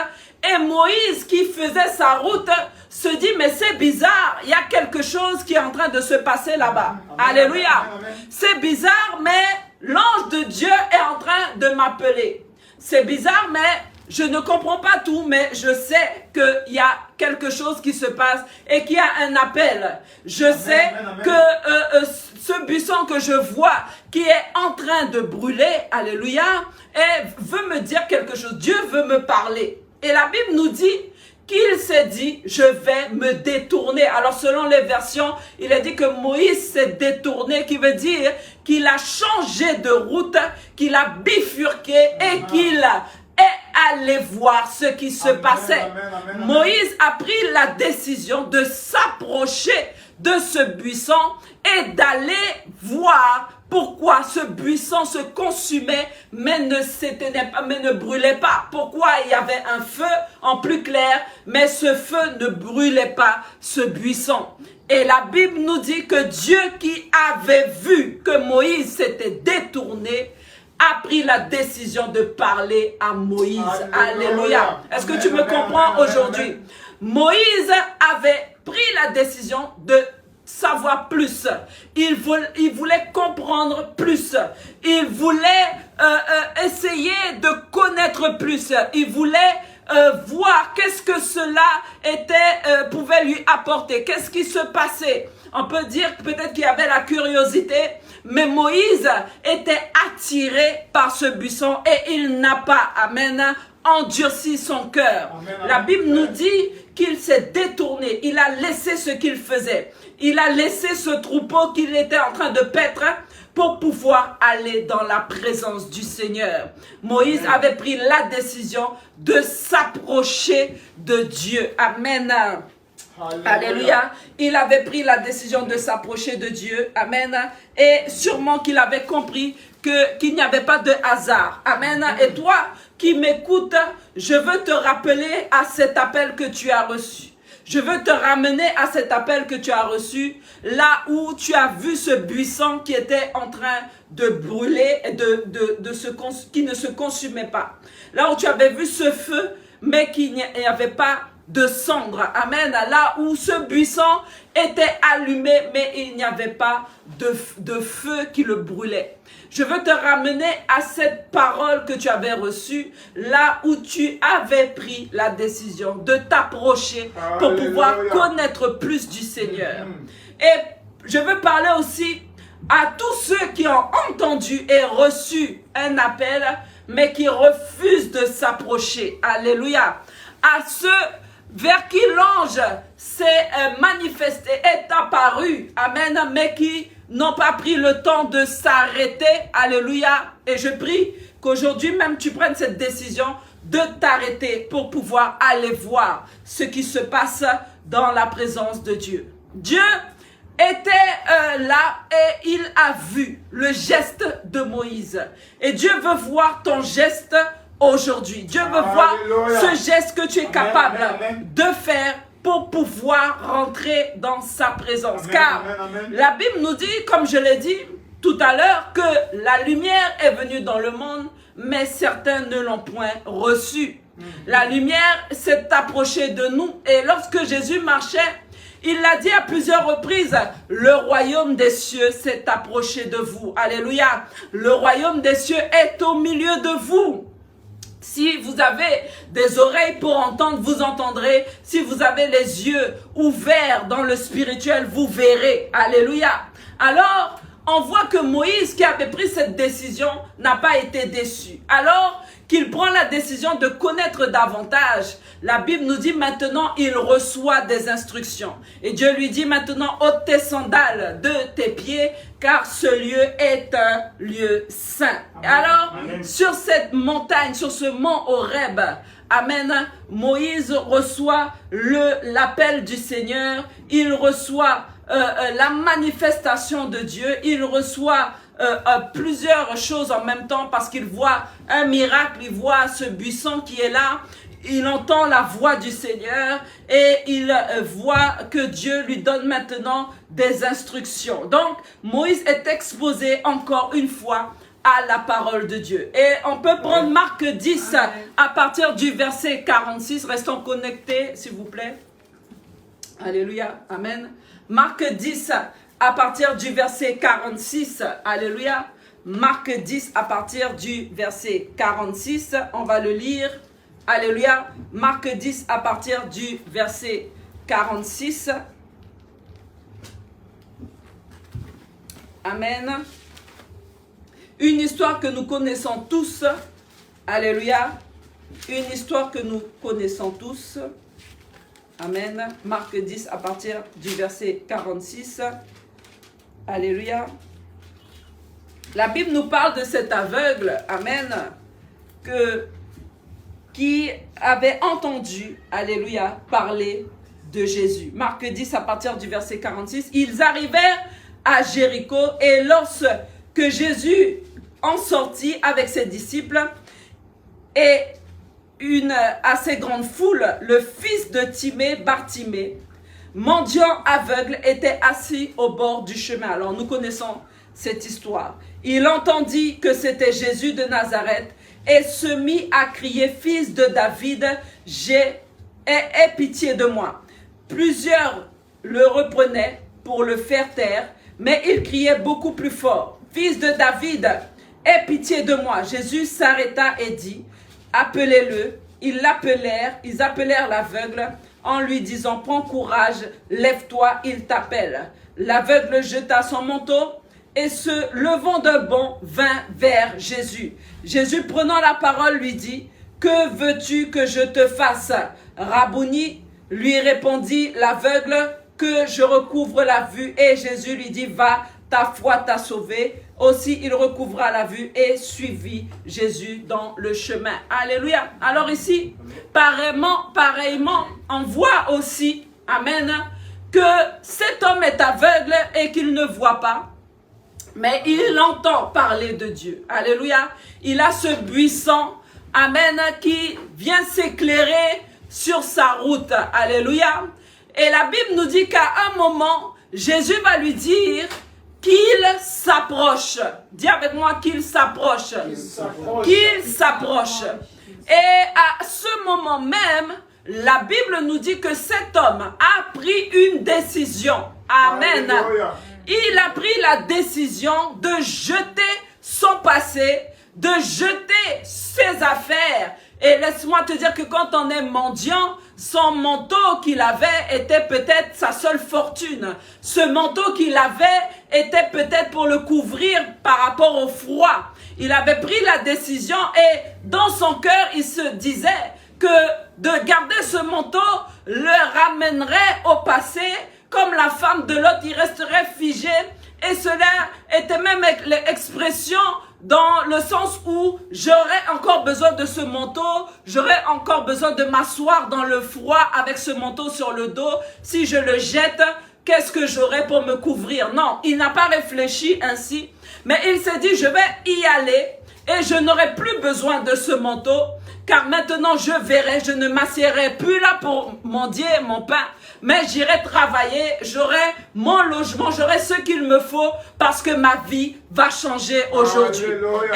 Speaker 1: et Moïse qui faisait sa route se dit: mais c'est bizarre, il y a quelque chose qui est en train de se passer là-bas. Alléluia. C'est bizarre, mais l'ange de Dieu est en train de m'appeler. C'est bizarre, mais je ne comprends pas tout, mais je sais qu'il y a quelque chose qui se passe et qu'il y a un appel. Je sais que ce buisson que je vois qui est en train de brûler, alléluia, veut me dire quelque chose. Dieu veut me parler. Et la Bible nous dit qu'il s'est dit: je vais me détourner. Alors selon les versions, il a dit que Moïse s'est détourné, qui veut dire qu'il a changé de route, qu'il a bifurqué et qu'il est allé voir ce qui se passait. Moïse a pris la décision de s'approcher de ce buisson et d'aller voir pourquoi ce buisson se consumait, mais ne s'éteignait pas, mais ne brûlait pas. Pourquoi il y avait un feu en plus clair, mais ce feu ne brûlait pas ce buisson. Et la Bible nous dit que Dieu qui avait vu que Moïse s'était détourné, a pris la décision de parler à Moïse. Alléluia. Est-ce que tu me comprends aujourd'hui? Moïse avait pris la décision de savoir plus. Il voulait comprendre plus. Il voulait essayer de connaître plus. Il voulait voir qu'est-ce que cela pouvait lui apporter. Qu'est-ce qui se passait. On peut dire peut-être qu'il y avait la curiosité, mais Moïse était attiré par ce buisson et il n'a pas, amen, endurci son cœur. La Bible nous dit qu'il s'est détourné, il a laissé ce qu'il faisait. Il a laissé ce troupeau qu'il était en train de paître pour pouvoir aller dans la présence du Seigneur. Moïse avait pris la décision de s'approcher de Dieu. Amen. Alléluia. Il avait pris la décision de s'approcher de Dieu. Amen. Et sûrement qu'il avait compris qu'il n'y avait pas de hasard. Amen. Et toi qui m'écoutes, je veux te rappeler à cet appel que tu as reçu. Je veux te ramener à cet appel que tu as reçu, là où tu as vu ce buisson qui était en train de brûler et qui ne se consumait pas. Là où tu avais vu ce feu, mais qu'il n'y avait pas de cendre. Amen. Là où ce buisson était allumé, mais il n'y avait pas de feu qui le brûlait. Je veux te ramener à cette parole que tu avais reçue, là où tu avais pris la décision de t'approcher pour pouvoir connaître plus du Seigneur. Et je veux parler aussi à tous ceux qui ont entendu et reçu un appel, mais qui refusent de s'approcher. Alléluia. À ceux vers qui l'ange s'est manifesté, est apparu, amen, mais qui n'ont pas pris le temps de s'arrêter, alléluia. Et je prie qu'aujourd'hui même tu prennes cette décision de t'arrêter pour pouvoir aller voir ce qui se passe dans la présence de Dieu. Dieu était là et il a vu le geste de Moïse. Et Dieu veut voir ton geste aujourd'hui. Dieu veut voir ce geste que tu es capable de faire pour pouvoir rentrer dans sa présence. Car la Bible nous dit, comme je l'ai dit tout à l'heure, que la lumière est venue dans le monde, mais certains ne l'ont point reçue. La lumière s'est approchée de nous et lorsque Jésus marchait, il l'a dit à plusieurs reprises, le royaume des cieux s'est approché de vous. Alléluia. Le royaume des cieux est au milieu de vous. Si vous avez des oreilles pour entendre, vous entendrez. Si vous avez les yeux ouverts dans le spirituel, vous verrez. Alléluia. Alors, on voit que Moïse, qui avait pris cette décision, n'a pas été déçu. Alors qu'il prend la décision de connaître davantage, la Bible nous dit maintenant, il reçoit des instructions. Et Dieu lui dit maintenant, ôte tes sandales de tes pieds, car ce lieu est un lieu saint. Amen. Alors, amen, sur cette montagne, sur ce mont Horeb, amen, Moïse reçoit l'appel du Seigneur, il reçoit la manifestation de Dieu, il reçoit plusieurs choses en même temps parce qu'il voit un miracle, il voit ce buisson qui est là, il entend la voix du Seigneur et il voit que Dieu lui donne maintenant des instructions. Donc, Moïse est exposé encore une fois à la parole de Dieu. Et on peut prendre Marc 10 à partir du verset 46. Restons connectés, s'il vous plaît. Alléluia. Amen. Marc 10 à partir du verset 46. Alléluia. Marc 10 à partir du verset 46. On va le lire. Alléluia. Marc 10 à partir du verset 46. Amen. Une histoire que nous connaissons tous. Alléluia. Une histoire que nous connaissons tous. Amen. Marc 10 à partir du verset 46. Alléluia. La Bible nous parle de cet aveugle. Amen. Qui avait entendu, alléluia, parler de Jésus. Marc 10 à partir du verset 46. Ils arrivèrent à Jéricho et lorsque Jésus en sortit avec ses disciples et une assez grande foule, le fils de Timée, Bartimée, mendiant aveugle, était assis au bord du chemin. Alors nous connaissons cette histoire. Il entendit que c'était Jésus de Nazareth et se mit à crier, « Fils de David, aie pitié de moi. » Plusieurs le reprenaient pour le faire taire, mais il criait beaucoup plus fort, « Fils de David, aie pitié de moi. » Jésus s'arrêta et dit, « Appelez-le. » Ils appelèrent l'aveugle en lui disant, « Prends courage, lève-toi, il t'appelle. » L'aveugle jeta son manteau et se levant d'un bond, vint vers Jésus. Jésus, prenant la parole, lui dit, « Que veux-tu que je te fasse, Rabouni ?» Lui répondit l'aveugle, « Que je recouvre la vue. » Et Jésus lui dit, « Va, ta foi t'a sauvé. » Aussi, il recouvra la vue et suivit Jésus dans le chemin. Alléluia. Alors ici, pareillement, on voit aussi, amen, que cet homme est aveugle et qu'il ne voit pas, mais il entend parler de Dieu. Alléluia. Il a ce buisson, amen, qui vient s'éclairer sur sa route. Alléluia. Et la Bible nous dit qu'à un moment, Jésus va lui dire qu'il s'approche. Dis avec moi qu'il s'approche. Qu'il s'approche. Et à ce moment même, la Bible nous dit que cet homme a pris une décision. Amen. Il a pris la décision de jeter son passé, de jeter ses affaires. Et laisse-moi te dire que quand on est mendiant, son manteau qu'il avait était peut-être sa seule fortune. Ce manteau qu'il avait était peut-être pour le couvrir par rapport au froid. Il avait pris la décision et dans son cœur, il se disait que de garder ce manteau le ramènerait au passé. Comme la femme de Lot, il resterait figé. Et cela était même l'expression dans le sens où j'aurais encore besoin de ce manteau, j'aurais encore besoin de m'asseoir dans le froid avec ce manteau sur le dos. Si je le jette, qu'est-ce que j'aurai pour me couvrir? Non, il n'a pas réfléchi ainsi, mais il s'est dit, je vais y aller et je n'aurai plus besoin de ce manteau, car maintenant je verrai, je ne m'assiérai plus là pour mendier mon pain, mais j'irai travailler, j'aurai mon logement, j'aurai ce qu'il me faut parce que ma vie va changer aujourd'hui.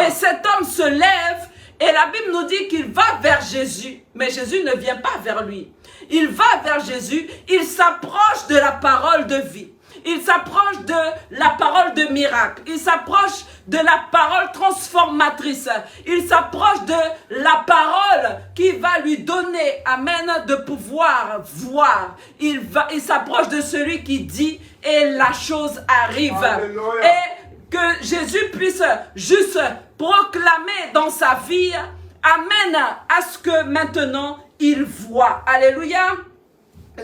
Speaker 1: Et cet homme se lève et la Bible nous dit qu'il va vers Jésus, mais Jésus ne vient pas vers lui. Il va vers Jésus, il s'approche de la parole de vie. Il s'approche de la parole de miracle. Il s'approche de la parole transformatrice. Il s'approche de la parole qui va lui donner, amen, de pouvoir voir. Il s'approche de celui qui dit et la chose arrive. Alléluia. Et que Jésus puisse juste proclamer dans sa vie, amen, à ce que maintenant il voit. Alléluia.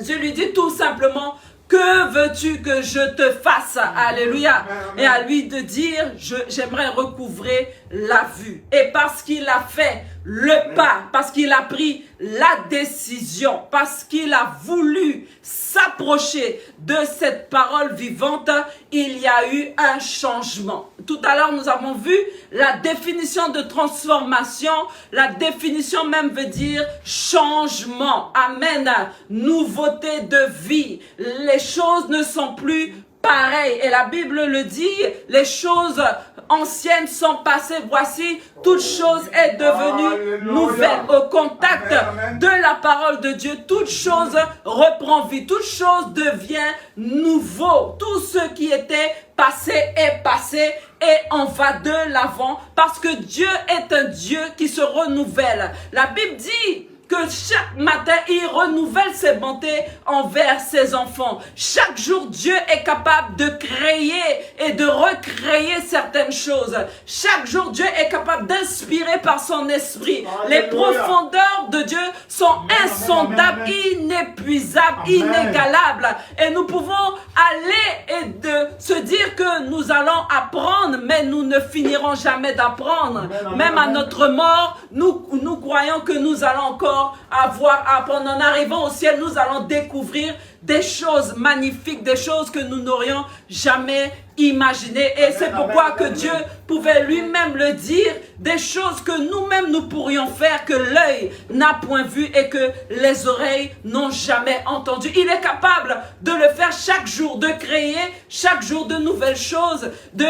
Speaker 1: Je lui dis tout simplement, que veux-tu que je te fasse? Alléluia. Et à lui de dire, j'aimerais recouvrer la vue. Et parce qu'il a fait le pas, parce qu'il a pris la décision, parce qu'il a voulu s'approcher de cette parole vivante, il y a eu un changement. Tout à l'heure, nous avons vu la définition de transformation. La définition même veut dire changement. Amen. Nouveauté de vie. Les choses ne sont plus pareilles. Et la Bible le dit, les choses anciennes sont passées. Voici, toute chose est devenue nouvelle. Au contact de la parole de Dieu, toute chose reprend vie. Toute chose devient nouveau. Tout ce qui était passé est passé et on va de l'avant parce que Dieu est un Dieu qui se renouvelle. La Bible dit que chaque matin, il renouvelle ses bontés envers ses enfants. Chaque jour, Dieu est capable de créer et de recréer certaines choses. Chaque jour, Dieu est capable d'inspirer par son esprit. Alléluia. Les profondeurs de Dieu sont insondables, inépuisables, inégalables. Et nous pouvons aller et de se dire que nous allons apprendre, mais nous ne finirons jamais d'apprendre. Même à notre mort, nous croyons que nous allons encore encore avoir à apprendre. En arrivant au ciel, nous allons découvrir des choses magnifiques, des choses que nous n'aurions jamais imaginées. Et c'est pourquoi que Dieu pouvait lui-même le dire, des choses que nous-mêmes nous pourrions faire, que l'œil n'a point vu et que les oreilles n'ont jamais entendu. Il est capable de le faire chaque jour, de créer chaque jour de nouvelles choses, de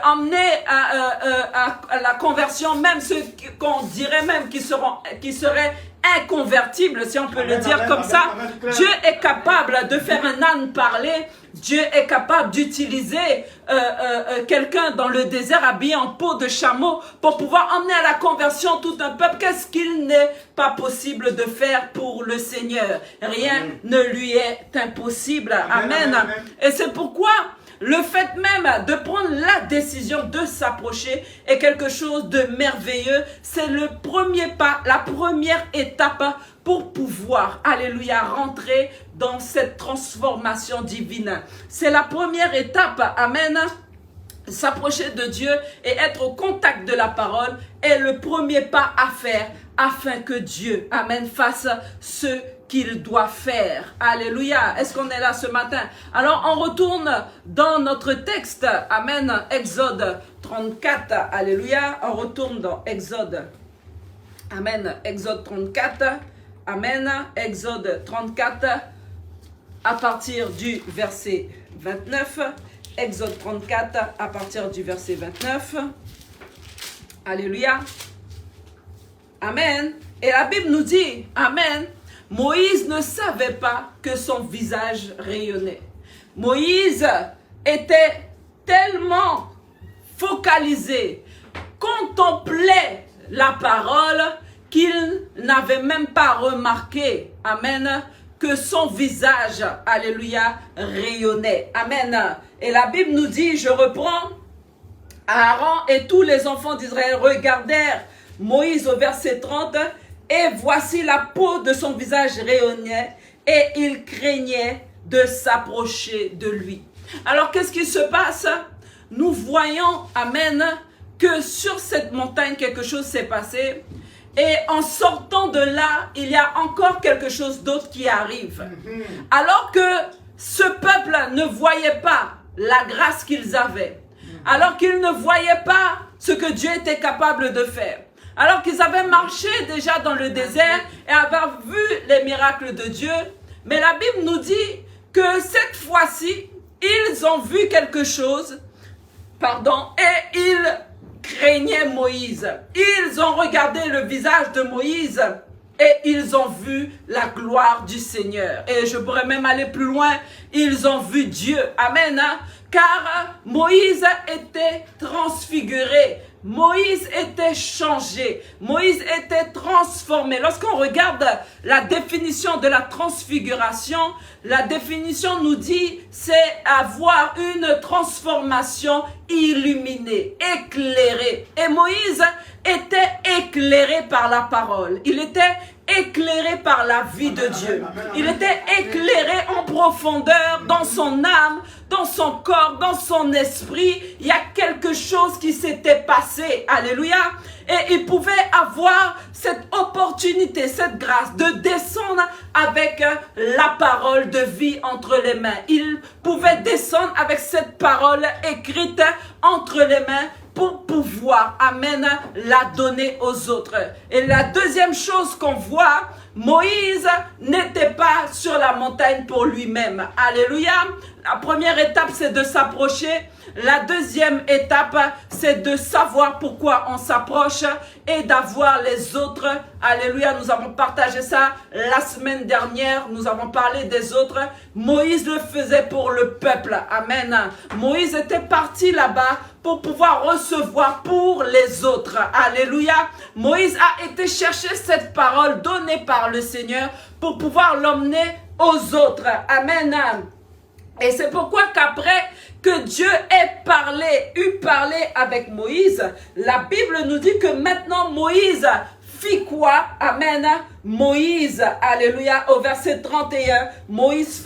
Speaker 1: emmener à la conversion même ceux qu'on dirait même qui seraient inconvertible, si on peut le dire comme ça. Dieu est capable de faire un âne parler. Dieu est capable d'utiliser quelqu'un dans le désert habillé en peau de chameau pour pouvoir emmener à la conversion tout un peuple. Qu'est-ce qu'il n'est pas possible de faire pour le Seigneur? Rien ne lui est impossible. Amen. Et c'est pourquoi le fait même de prendre la décision de s'approcher est quelque chose de merveilleux. C'est le premier pas, la première étape pour pouvoir, alléluia, rentrer dans cette transformation divine. C'est la première étape, amen. S'approcher de Dieu et être au contact de la parole est le premier pas à faire afin que Dieu, amen, fasse ce qu'il doit faire. Alléluia. Est-ce qu'on est là ce matin? Alors, on retourne dans notre texte. Amen. Exode 34. Alléluia. On retourne dans Exode. Amen. Exode 34. Amen. Exode 34 à partir du verset 29. Exode 34 à partir du verset 29. Alléluia. Amen. Et la Bible nous dit, amen, Moïse ne savait pas que son visage rayonnait. Moïse était tellement focalisé, contemplait la parole qu'il n'avait même pas remarqué, amen, que son visage, alléluia, rayonnait. Amen. Et la Bible nous dit, je reprends, Aaron et tous les enfants d'Israël regardèrent Moïse au verset 30, et voici la peau de son visage rayonnait, et il craignait de s'approcher de lui. Alors, qu'est-ce qui se passe? Nous voyons, amen, que sur cette montagne, quelque chose s'est passé. Et en sortant de là, il y a encore quelque chose d'autre qui arrive. Alors que ce peuple ne voyait pas la grâce qu'ils avaient, alors qu'ils ne voyaient pas ce que Dieu était capable de faire, alors qu'ils avaient marché déjà dans le désert et avaient vu les miracles de Dieu, mais la Bible nous dit que cette fois-ci, ils ont vu quelque chose, et ils craignaient Moïse. Ils ont regardé le visage de Moïse et ils ont vu la gloire du Seigneur. Et je pourrais même aller plus loin, ils ont vu Dieu. Amen. Car Moïse était transfiguré. Moïse était changé, Moïse était transformé. Lorsqu'on regarde la définition de la transfiguration, la définition nous dit c'est avoir une transformation illuminée, éclairée. Et Moïse était éclairé par la parole. Il était éclairé par la vie de Dieu. Il était éclairé en profondeur dans son âme, dans son corps, dans son esprit. Il y a quelque chose qui s'était passé. Alléluia. Et il pouvait avoir cette opportunité, cette grâce de descendre avec la parole de vie entre les mains. Il pouvait descendre avec cette parole écrite entre les mains pour pouvoir, amen, la donner aux autres. Et la deuxième chose qu'on voit, Moïse n'était pas sur la montagne pour lui-même. Alléluia. La première étape, c'est de s'approcher. La deuxième étape, c'est de savoir pourquoi on s'approche et d'avoir les autres. Alléluia, nous avons partagé ça la semaine dernière. Nous avons parlé des autres. Moïse le faisait pour le peuple. Amen. Moïse était parti là-bas pour pouvoir recevoir pour les autres. Alléluia. Moïse a été chercher cette parole donnée par le Seigneur pour pouvoir l'emmener aux autres. Amen. Et c'est pourquoi qu'après que Dieu ait eu parlé avec Moïse, la Bible nous dit que maintenant Moïse fit quoi? Amen. Moïse, alléluia, au verset 31, Moïse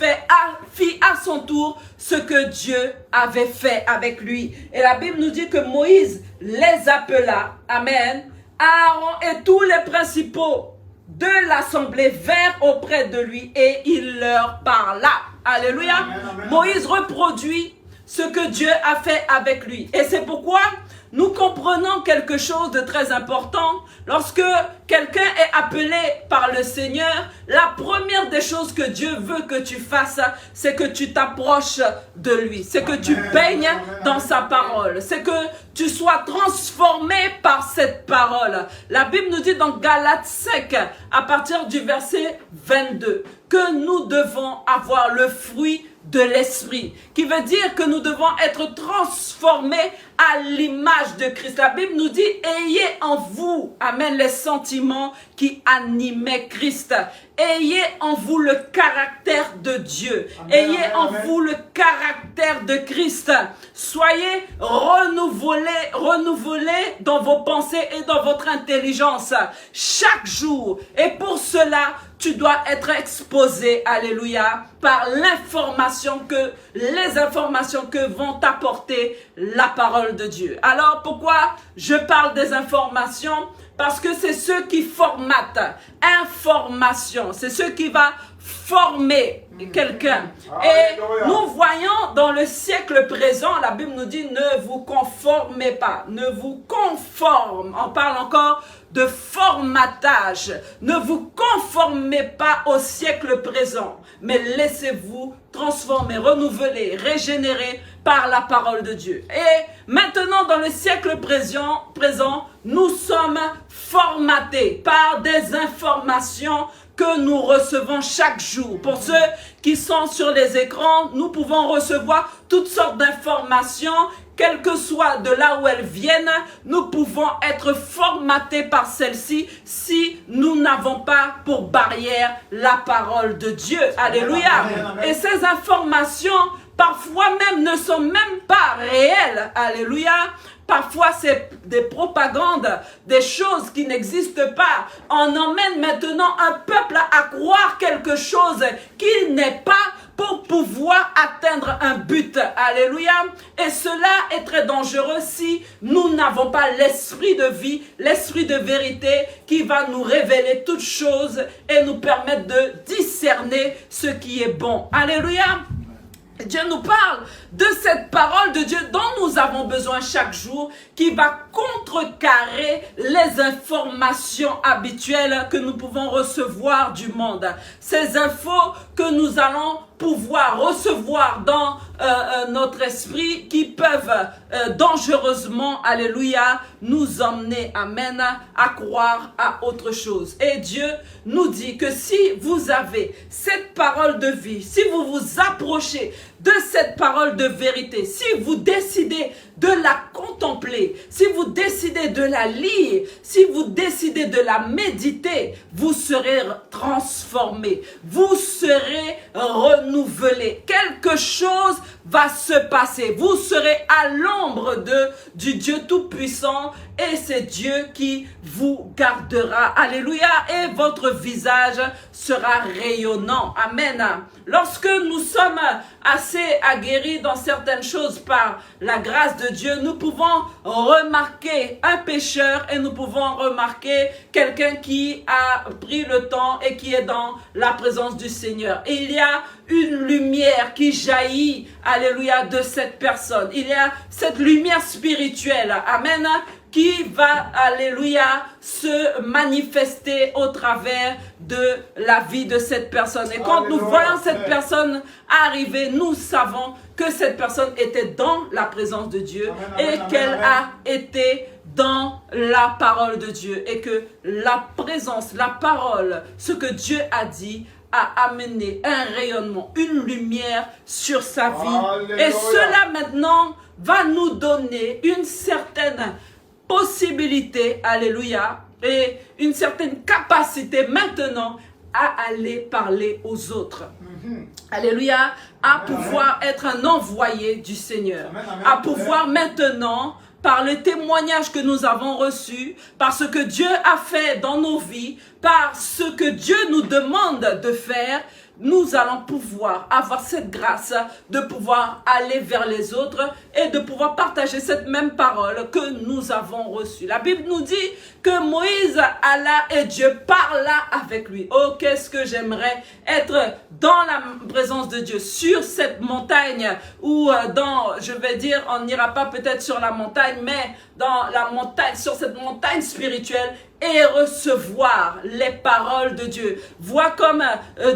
Speaker 1: fit à son tour ce que Dieu avait fait avec lui. Et la Bible nous dit que Moïse les appela, amen, Aaron et tous les principaux de l'assemblée vinrent auprès de lui et il leur parla. Alléluia. Moïse reproduit ce que Dieu a fait avec lui. Et c'est pourquoi nous comprenons quelque chose de très important. Lorsque quelqu'un est appelé par le Seigneur, la première des choses que Dieu veut que tu fasses, c'est que tu t'approches de lui. C'est que tu baignes dans sa parole. C'est que tu sois transformé par cette parole. La Bible nous dit dans Galates 5, à partir du verset 22, que nous devons avoir le fruit de l'esprit, qui veut dire que nous devons être transformés à l'image de Christ. La Bible nous dit, ayez en vous, amen, les sentiments qui animaient Christ. Ayez en vous le caractère de Dieu. Amen, ayez amen, en amen. Vous le caractère de Christ. Soyez renouvelés dans vos pensées et dans votre intelligence chaque jour. Et pour cela, tu dois être exposé, alléluia, par les informations que vont t'apporter la parole de Dieu. Alors pourquoi je parle des informations? Parce que c'est ce qui formatent. Information, c'est ce qui va former quelqu'un. Et nous voyons dans le siècle présent, la Bible nous dit, ne vous conformez pas, ne vous conforme. On parle encore de formatage. Ne vous conformez pas au siècle présent, mais laissez-vous transformer, renouveler, régénérer par la parole de Dieu. Et maintenant, dans le siècle présent, nous sommes formatés par des informations que nous recevons chaque jour. Pour ceux qui sont sur les écrans, nous pouvons recevoir toutes sortes d'informations, quelle que soit de là où elles viennent, nous pouvons être formatés par celles-ci si nous n'avons pas pour barrière la parole de Dieu. Alléluia. Et ces informations, parfois même, ne sont même pas réelles. Alléluia. Parfois, c'est des propagandes, des choses qui n'existent pas. On emmène maintenant un peuple à croire quelque chose qui n'est pas pour pouvoir atteindre un but. Alléluia. Et cela est très dangereux si nous n'avons pas l'esprit de vie, l'esprit de vérité qui va nous révéler toutes choses et nous permettre de discerner ce qui est bon. Alléluia. Dieu nous parle de cette parole de Dieu dont nous avons besoin chaque jour, qui va contrecarrer les informations habituelles que nous pouvons recevoir du monde. Ces infos que nous allons pouvoir recevoir dans notre esprit, qui peuvent dangereusement, alléluia, nous emmener, amen, à croire à autre chose. Et Dieu nous dit que si vous avez cette parole de vie, si vous vous approchez de cette parole de vérité, si vous décidez de la contempler, si vous décidez de la lire, si vous décidez de la méditer, vous serez transformé, vous serez renouvelé. Quelque chose va se passer. Vous serez à l'ombre du Dieu Tout-Puissant et c'est Dieu qui vous gardera. Alléluia. Et votre visage sera rayonnant. Amen. Lorsque nous sommes assez aguerris dans certaines choses par la grâce de Dieu, nous pouvons remarquer un pécheur et nous pouvons remarquer quelqu'un qui a pris le temps et qui est dans la présence du Seigneur. Et il y a une lumière qui jaillit, alléluia, de cette personne. Il y a cette lumière spirituelle, amen, qui va, alléluia, se manifester au travers de la vie de cette personne. Et quand nous voyons cette personne arriver, nous savons que cette personne était dans la présence de Dieu et qu'elle a été dans la parole de Dieu et que la présence, la parole, ce que Dieu a dit, a amené un rayonnement, une lumière sur sa vie. Alléluia. Et cela maintenant va nous donner une certaine possibilité, alléluia, et une certaine capacité maintenant à aller parler aux autres. Alléluia, à pouvoir être un envoyé du Seigneur, à pouvoir maintenant, par le témoignage que nous avons reçu, par ce que Dieu a fait dans nos vies, par ce que Dieu nous demande de faire, nous allons pouvoir avoir cette grâce de pouvoir aller vers les autres et de pouvoir partager cette même parole que nous avons reçue. La Bible nous dit que Moïse alla et Dieu parla avec lui. Oh, qu'est-ce que j'aimerais être dans la présence de Dieu, sur cette montagne ou je vais dire, on n'ira pas peut-être sur la montagne, mais dans la montagne, sur cette montagne spirituelle, et recevoir les paroles de Dieu. Vois comme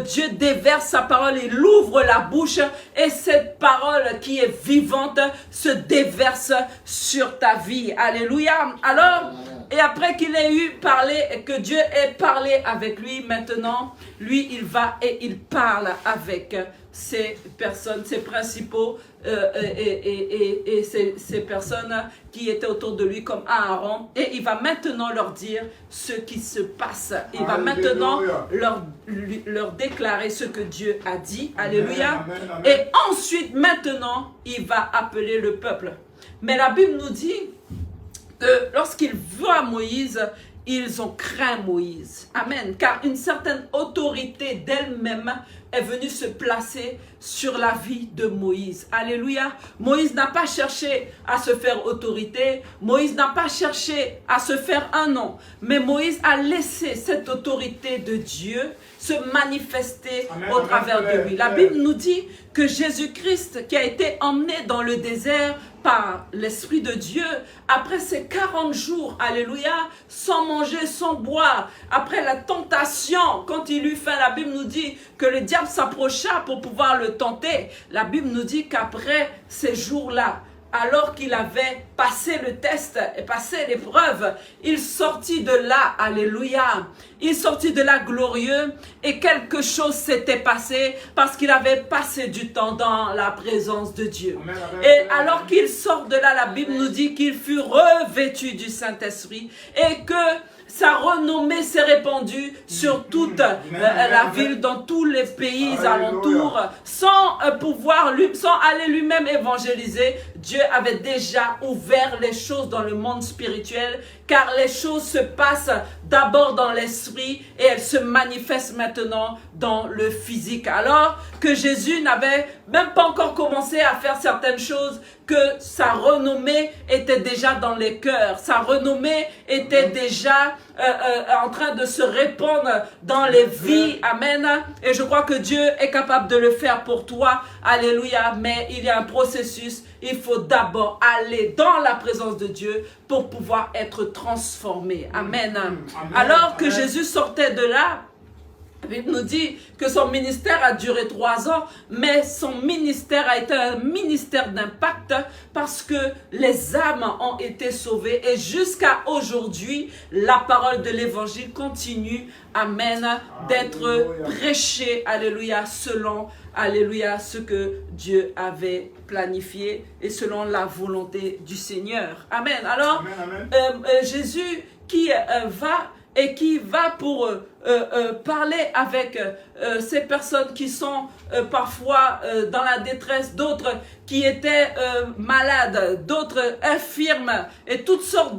Speaker 1: Dieu déverse sa parole, il ouvre la bouche et cette parole qui est vivante se déverse sur ta vie. Alléluia. Alors, et après qu'il ait eu parlé et que Dieu ait parlé avec lui, maintenant, lui, il va et il parle avec ces personnes, ces principaux et ces personnes qui étaient autour de lui comme Aaron, et il va maintenant leur dire ce qui se passe. Il va maintenant leur déclarer ce que Dieu a dit. Alléluia.
Speaker 2: Amen, amen.
Speaker 1: Et ensuite, maintenant, il va appeler le peuple. Mais la Bible nous dit que lorsqu'ils voient Moïse, ils ont craint Moïse. Amen. Car une certaine autorité d'elle-même est venue se placer sur la vie de Moïse. Alléluia. Moïse n'a pas cherché à se faire autorité. Moïse n'a pas cherché à se faire un nom. Mais Moïse a laissé cette autorité de Dieu se manifester au travers de lui. La Bible nous dit que Jésus-Christ, qui a été emmené dans le désert par l'Esprit de Dieu, après ces 40 jours, alléluia, sans manger, sans boire, après la tentation, quand il eut faim, la Bible nous dit que le diable s'approcha pour pouvoir le tenter. La Bible nous dit qu'après ces jours-là, alors qu'il avait passé le test et passé l'épreuve, il sortit de là, alléluia, il sortit de là glorieux et quelque chose s'était passé parce qu'il avait passé du temps dans la présence de Dieu.
Speaker 2: Amen, amen,
Speaker 1: et alors qu'il sort de là, la Bible nous dit qu'il fut revêtu du Saint-Esprit et que sa renommée s'est répandue sur toute la ville, dans tous les pays alentours, sans aller lui-même évangéliser. Dieu avait déjà ouvert les choses dans le monde spirituel, car les choses se passent d'abord dans l'esprit et elles se manifestent maintenant dans le physique. Alors que Jésus n'avait même pas encore commencé à faire certaines choses, que sa renommée était déjà dans les cœurs, sa renommée était déjà en train de se répandre dans les vies. Amen. Et je crois que Dieu est capable de le faire pour toi. Alléluia. Mais il y a un processus. Il faut d'abord aller dans la présence de Dieu pour pouvoir être transformé. Amen. Alors que Jésus sortait de là, la Bible nous dit que son ministère a duré 3 ans, mais son ministère a été un ministère d'impact parce que les âmes ont été sauvées et jusqu'à aujourd'hui, la parole de l'évangile continue, amen, d'être prêchée, alléluia, selon, alléluia, ce que Dieu avait planifié et selon la volonté du Seigneur. Amen. Alors, Jésus qui va pour parler avec ces personnes qui sont parfois dans la détresse, d'autres qui étaient malades, d'autres infirmes et toutes sortes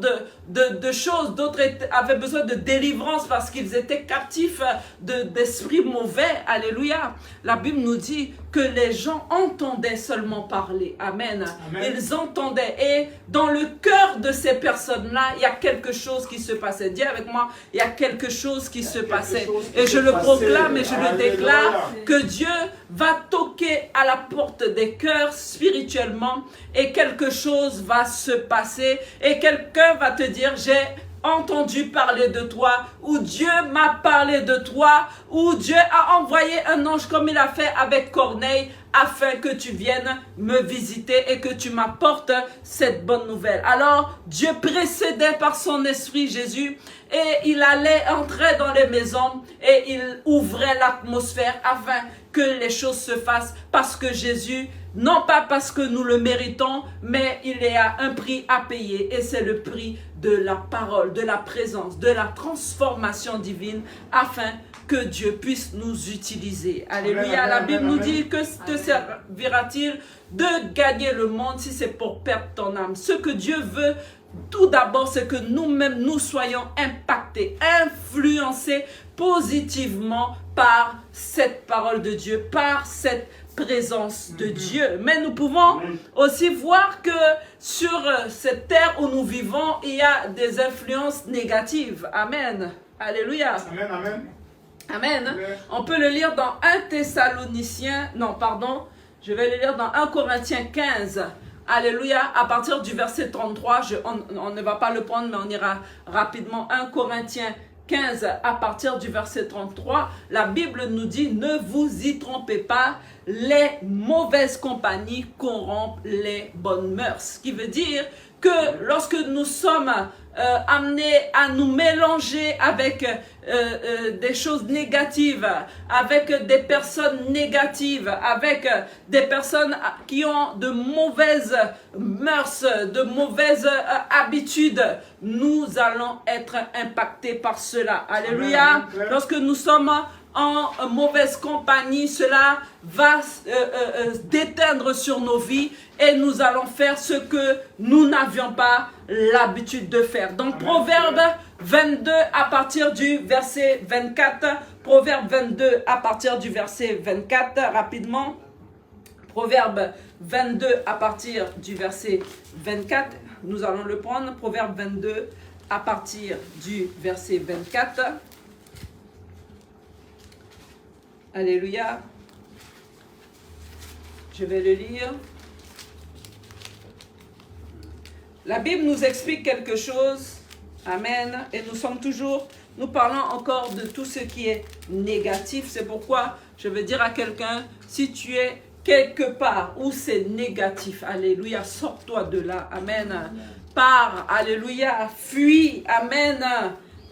Speaker 1: de choses, d'autres avaient besoin de délivrance parce qu'ils étaient captifs d'esprits mauvais. Alléluia. La Bible nous dit que les gens entendaient seulement parler. Amen. Amen. Ils entendaient et dans le cœur de ces personnes-là, il y a quelque chose qui se passait. Dis avec moi, il y a quelque chose qui se passait. Et je le proclame et je le déclare que Dieu va toquer à la porte des cœurs spirituellement et quelque chose va se passer et quelqu'un va te dire, j'ai entendu parler de toi, ou Dieu m'a parlé de toi, ou Dieu a envoyé un ange comme il a fait avec Corneille afin que tu viennes me visiter et que tu m'apportes cette bonne nouvelle. Alors Dieu précédait par son esprit Jésus et il allait entrer dans les maisons et il ouvrait l'atmosphère afin que les choses se fassent parce que Jésus, non pas parce que nous le méritons, mais il y a un prix à payer et c'est le prix de la parole, de la présence, de la transformation divine afin que Dieu puisse nous utiliser. Alléluia. La Bible nous dit que te servira-t-il de gagner le monde si c'est pour perdre ton âme. Ce que Dieu veut tout d'abord, c'est que nous-mêmes, nous soyons impactés, influencés positivement par cette parole de Dieu, par cette présence de Dieu. Mais nous pouvons aussi voir que sur cette terre où nous vivons, il y a des influences négatives. Amen. Alléluia.
Speaker 2: Amen, amen.
Speaker 1: Amen. On peut le lire dans 1 Thessaloniciens, non, pardon, je vais le lire dans 1 Corinthiens 15. Alléluia, à partir du verset 33, on ne va pas le prendre, mais on ira rapidement. 1 Corinthiens 15, à partir du verset 33, la Bible nous dit, ne vous y trompez pas, les mauvaises compagnies corrompent les bonnes mœurs. Ce qui veut dire que lorsque nous sommes amenés à nous mélanger avec des choses négatives, avec des personnes négatives, avec des personnes qui ont de mauvaises mœurs, de mauvaises habitudes, nous allons être impactés par cela. Alléluia. Lorsque nous sommes en mauvaise compagnie, cela va déteindre sur nos vies et nous allons faire ce que nous n'avions pas l'habitude de faire. Donc, Proverbe 22 à partir du verset 24. Proverbe 22 à partir du verset 24, rapidement. Proverbe 22 à partir du verset 24. Nous allons le prendre. Proverbe 22 à partir du verset 24. Alléluia. Je vais le lire. La Bible nous explique quelque chose. Amen. Et nous parlons encore de tout ce qui est négatif. C'est pourquoi je veux dire à quelqu'un, si tu es quelque part où c'est négatif, alléluia, sors-toi de là. Amen. Pars, alléluia, fuis. Amen.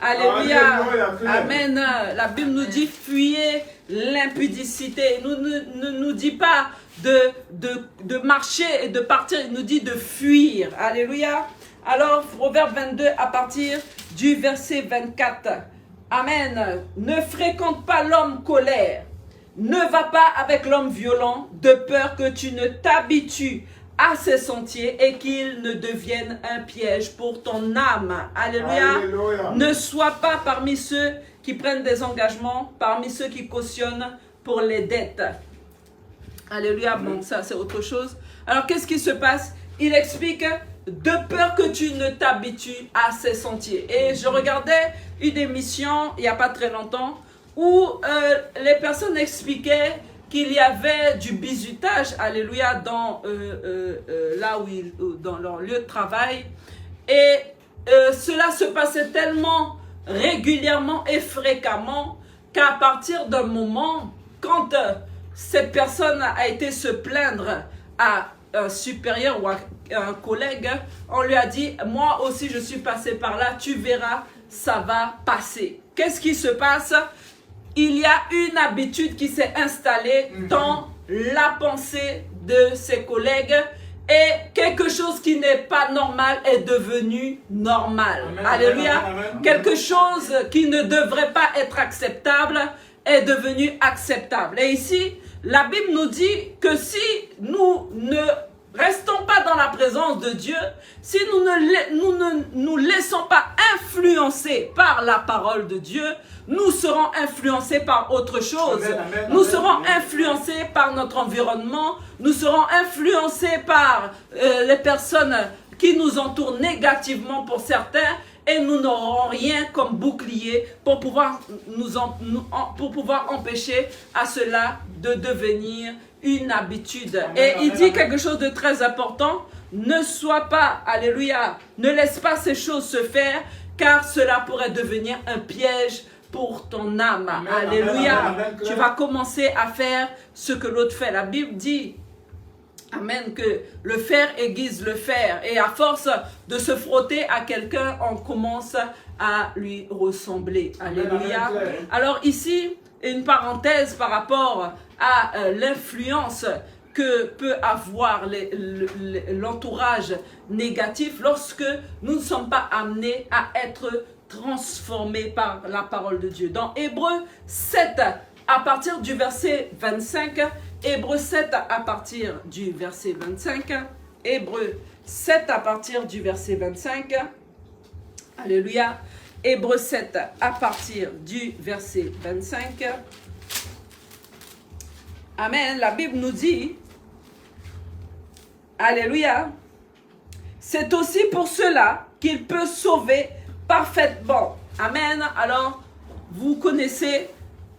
Speaker 1: Alléluia. Amen. La Bible nous dit fuyez l'impudicité. Ne nous dit pas de marcher et de partir. Il nous dit de fuir. Alléluia. Alors, Proverbe 22 à partir du verset 24. Amen. Ne fréquente pas l'homme colère. Ne va pas avec l'homme violent, de peur que tu ne t'habitues à ses sentiers et qu'il ne devienne un piège pour ton âme. Alléluia.
Speaker 2: Alléluia.
Speaker 1: Ne sois pas parmi ceux qui prennent des engagements, parmi ceux qui cautionnent pour les dettes. Alléluia. Bon, ça c'est autre chose. Alors qu'est-ce qui se passe? Il explique de peur que tu ne t'habitues à ces sentiers. Et je regardais une émission il n'y a pas très longtemps où les personnes expliquaient qu'il y avait du bizutage, alléluia, dans, dans leur lieu de travail. Et cela se passait tellement régulièrement et fréquemment qu'à partir d'un moment, quand cette personne a été se plaindre à un supérieur ou à un collègue, on lui a dit, moi aussi je suis passé par là, tu verras, ça va passer. Qu'est-ce qui se passe? Il y a une habitude qui s'est installée dans la pensée de ses collègues et quelque chose qui n'est pas normal est devenu normal.
Speaker 2: Amen,
Speaker 1: alléluia.
Speaker 2: amen, amen, amen.
Speaker 1: Quelque chose qui ne devrait pas être acceptable est devenu acceptable. Et ici, la Bible nous dit que si nous ne restons pas dans la présence de Dieu, si nous ne nous laissons pas influencer par la parole de Dieu, nous serons influencés par autre chose.
Speaker 2: Amen, amen,
Speaker 1: nous
Speaker 2: amen,
Speaker 1: serons
Speaker 2: amen.
Speaker 1: influencés par notre environnement. Nous serons influencés par les personnes qui nous entourent négativement pour certains. Et nous n'aurons rien comme bouclier pour pouvoir, pour pouvoir empêcher à cela de devenir une habitude.
Speaker 2: Amen,
Speaker 1: Et il
Speaker 2: amen,
Speaker 1: dit
Speaker 2: amen.
Speaker 1: quelque chose de très important. Ne sois pas, alléluia, ne laisse pas ces choses se faire, car cela pourrait devenir un piège pour ton âme.
Speaker 2: Amen,
Speaker 1: Alléluia.
Speaker 2: amen, amen, amen.
Speaker 1: Tu vas commencer à faire ce que l'autre fait. La Bible dit, amen, que le fer aiguise le fer. Et à force de se frotter à quelqu'un, on commence à lui ressembler. Alléluia.
Speaker 2: amen, amen.
Speaker 1: Alors ici, une parenthèse par rapport à l'influence que peut avoir l'entourage négatif lorsque nous ne sommes pas amenés à être transformés par la parole de Dieu. Dans Hébreux 7, à partir du verset 25, Hébreux 7 à partir du verset 25, Hébreux 7 à partir du verset 25. Alléluia. Hébreux 7 à partir du verset 25. Amen. La Bible nous dit, alléluia, c'est aussi pour cela qu'il peut sauver parfaitement. Amen. Alors, vous connaissez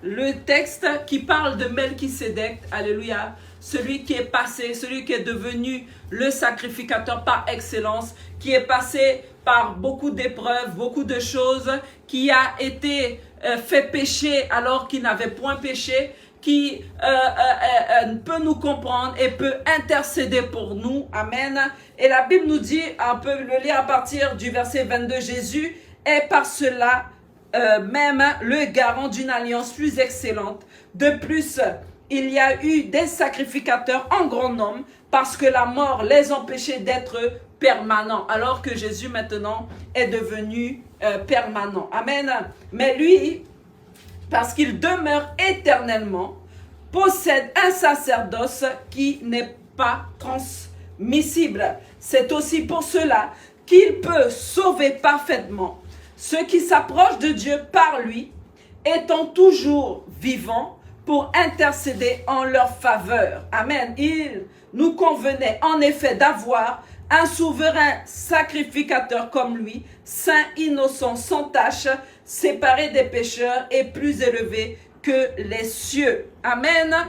Speaker 1: le texte qui parle de Melchisédek. Alléluia. Celui qui est passé, celui qui est devenu le sacrificateur par excellence, qui est passé par beaucoup d'épreuves, beaucoup de choses, qui a été fait pécher alors qu'il n'avait point péché, qui peut nous comprendre et peut intercéder pour nous. Amen. Et la Bible nous dit, on peut le lire à partir du verset 22, Jésus est par cela même le garant d'une alliance plus excellente. De plus, il y a eu des sacrificateurs en grand nombre parce que la mort les empêchait d'être permanents, alors que Jésus maintenant est devenu permanent. Amen. Mais lui, parce qu'il demeure éternellement, possède un sacerdoce qui n'est pas transmissible. C'est aussi pour cela qu'il peut sauver parfaitement ceux qui s'approchent de Dieu par lui, étant toujours vivants pour intercéder en leur faveur. Amen. Il nous convenait en effet d'avoir un souverain sacrificateur comme lui, saint, innocent, sans tache, séparé des pécheurs et plus élevé que les cieux. Amen. Amen.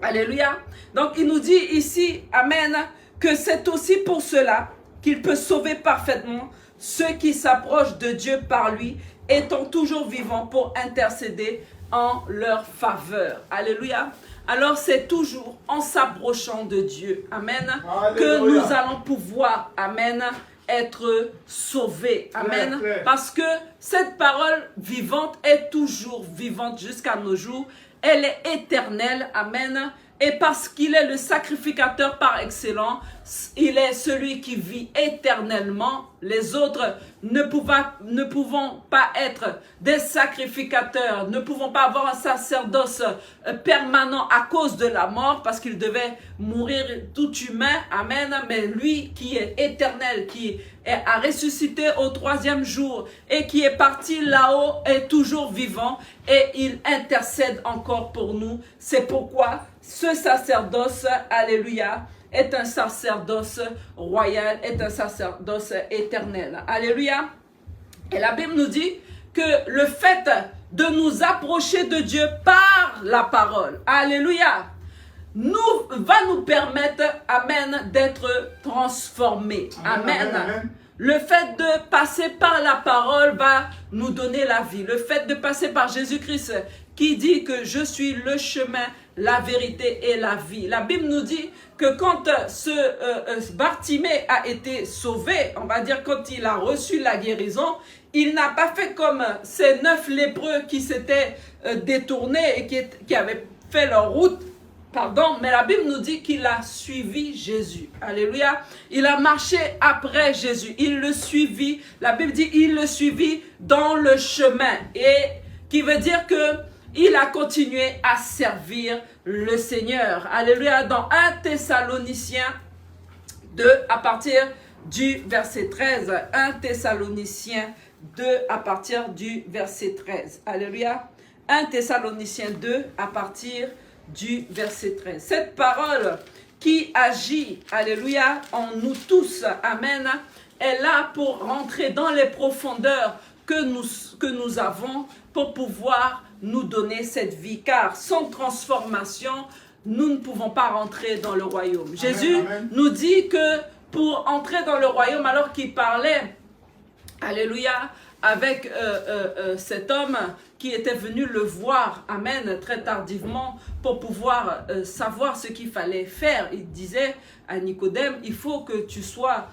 Speaker 1: Alléluia. Donc il nous dit ici, amen, que c'est aussi pour cela qu'il peut sauver parfaitement ceux qui s'approchent de Dieu par lui, étant toujours vivants pour intercéder en leur faveur. Alléluia. Alors c'est toujours en s'approchant de Dieu, amen, alléluia, que nous allons pouvoir, amen, être sauvés, amen, parce que cette parole vivante est toujours vivante jusqu'à nos jours, elle est éternelle, amen, et parce qu'il est le sacrificateur par excellence, il est celui qui vit éternellement. Les autres ne pouvons pas être des sacrificateurs, ne pouvons pas avoir un sacerdoce permanent à cause de la mort, parce qu'il devait mourir tout humain, amen, mais lui qui est éternel, qui a ressuscité au 3e jour et qui est parti là-haut est toujours vivant et il intercède encore pour nous. C'est pourquoi ce sacerdoce, alléluia, est un sacerdoce royal, est un sacerdoce éternel. Alléluia. Et la Bible nous dit que le fait de nous approcher de Dieu par la parole, alléluia, va nous permettre, amen, d'être transformés. Amen. Amen. Amen. Le fait de passer par la parole va nous donner la vie. Le fait de passer par Jésus-Christ qui dit que je suis le chemin, la vérité et la vie. La Bible nous dit que quand Bartimée a été sauvé, on va dire quand il a reçu la guérison, il n'a pas fait comme ces 9 lépreux qui s'étaient détournés et qui avaient fait leur route. Pardon, mais la Bible nous dit qu'il a suivi Jésus. Alléluia. Il a marché après Jésus. Il le suivit. La Bible dit il le suivit dans le chemin. Et qui veut dire que il a continué à servir le Seigneur. Alléluia. Dans 1 Thessaloniciens 2 à partir du verset 13. 1 Thessaloniciens 2 à partir du verset 13. Alléluia. 1 Thessaloniciens 2 à partir du verset 13. Cette parole qui agit, alléluia, en nous tous, amen, est là pour rentrer dans les profondeurs que nous avons pour pouvoir nous donner cette vie. Car sans transformation, nous ne pouvons pas rentrer dans le royaume. Amen, Jésus amen. Nous dit que pour entrer dans le royaume, alors qu'il parlait, alléluia, avec cet homme qui était venu le voir, amen, très tardivement, pour pouvoir savoir ce qu'il fallait faire. Il disait à Nicodème, il faut que tu sois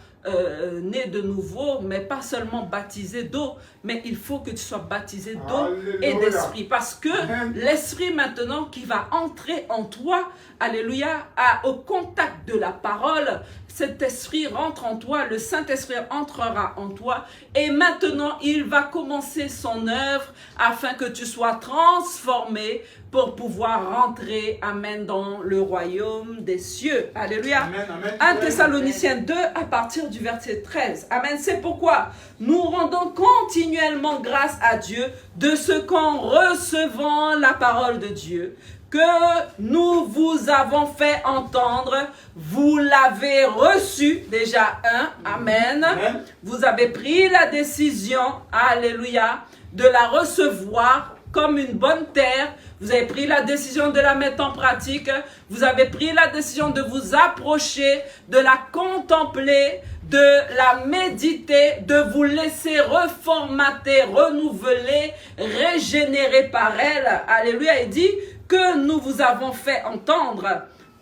Speaker 1: né de nouveau, mais pas seulement baptisé d'eau, mais il faut que tu sois baptisé d'eau et d'esprit. Parce que l'esprit maintenant qui va entrer en toi, alléluia, au contact de la parole, cet esprit rentre en toi, le Saint-Esprit entrera en toi et maintenant il va commencer son œuvre afin que tu sois transformé pour pouvoir rentrer, amen, dans le royaume des cieux. Alléluia.
Speaker 2: Amen, amen.
Speaker 1: 1 Thessaloniciens 2 à partir du verset 13. Amen. C'est pourquoi nous rendons continuellement grâce à Dieu de ce qu'en recevant la parole de Dieu, que nous vous avons fait entendre, vous l'avez reçu, déjà amen.
Speaker 2: Amen.
Speaker 1: Vous avez pris la décision, alléluia, de la recevoir comme une bonne terre. Vous avez pris la décision de la mettre en pratique. Vous avez pris la décision de vous approcher, de la contempler, de la méditer, de vous laisser reformater, renouveler, régénérer par elle. Alléluia. Il dit que nous vous avons fait entendre.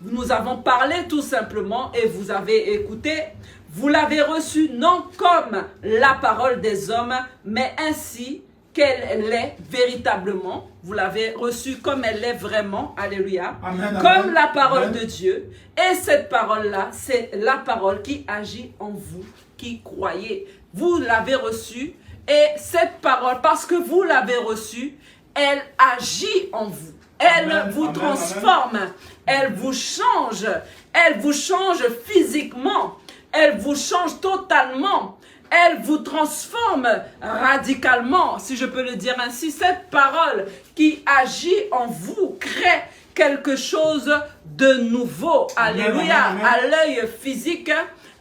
Speaker 1: Nous avons parlé tout simplement et vous avez écouté. Vous l'avez reçu non comme la parole des hommes, mais ainsi qu'elle l'est véritablement. Vous l'avez reçue comme elle l'est vraiment. Alléluia.
Speaker 2: Amen,
Speaker 1: comme
Speaker 2: amen.
Speaker 1: la parole
Speaker 2: Amen.
Speaker 1: de Dieu. Et cette parole-là, c'est la parole qui agit en vous, qui croyez. Vous l'avez reçue. Et cette parole, parce que vous l'avez reçue, elle agit en vous. Elle
Speaker 2: Amen,
Speaker 1: vous
Speaker 2: amen,
Speaker 1: transforme.
Speaker 2: amen.
Speaker 1: Elle vous change. Elle vous change physiquement. Elle vous change totalement. Elle vous transforme radicalement, si je peux le dire ainsi. Cette parole qui agit en vous crée quelque chose de nouveau.
Speaker 2: Amen,
Speaker 1: Alléluia.
Speaker 2: amen, amen.
Speaker 1: À l'œil physique,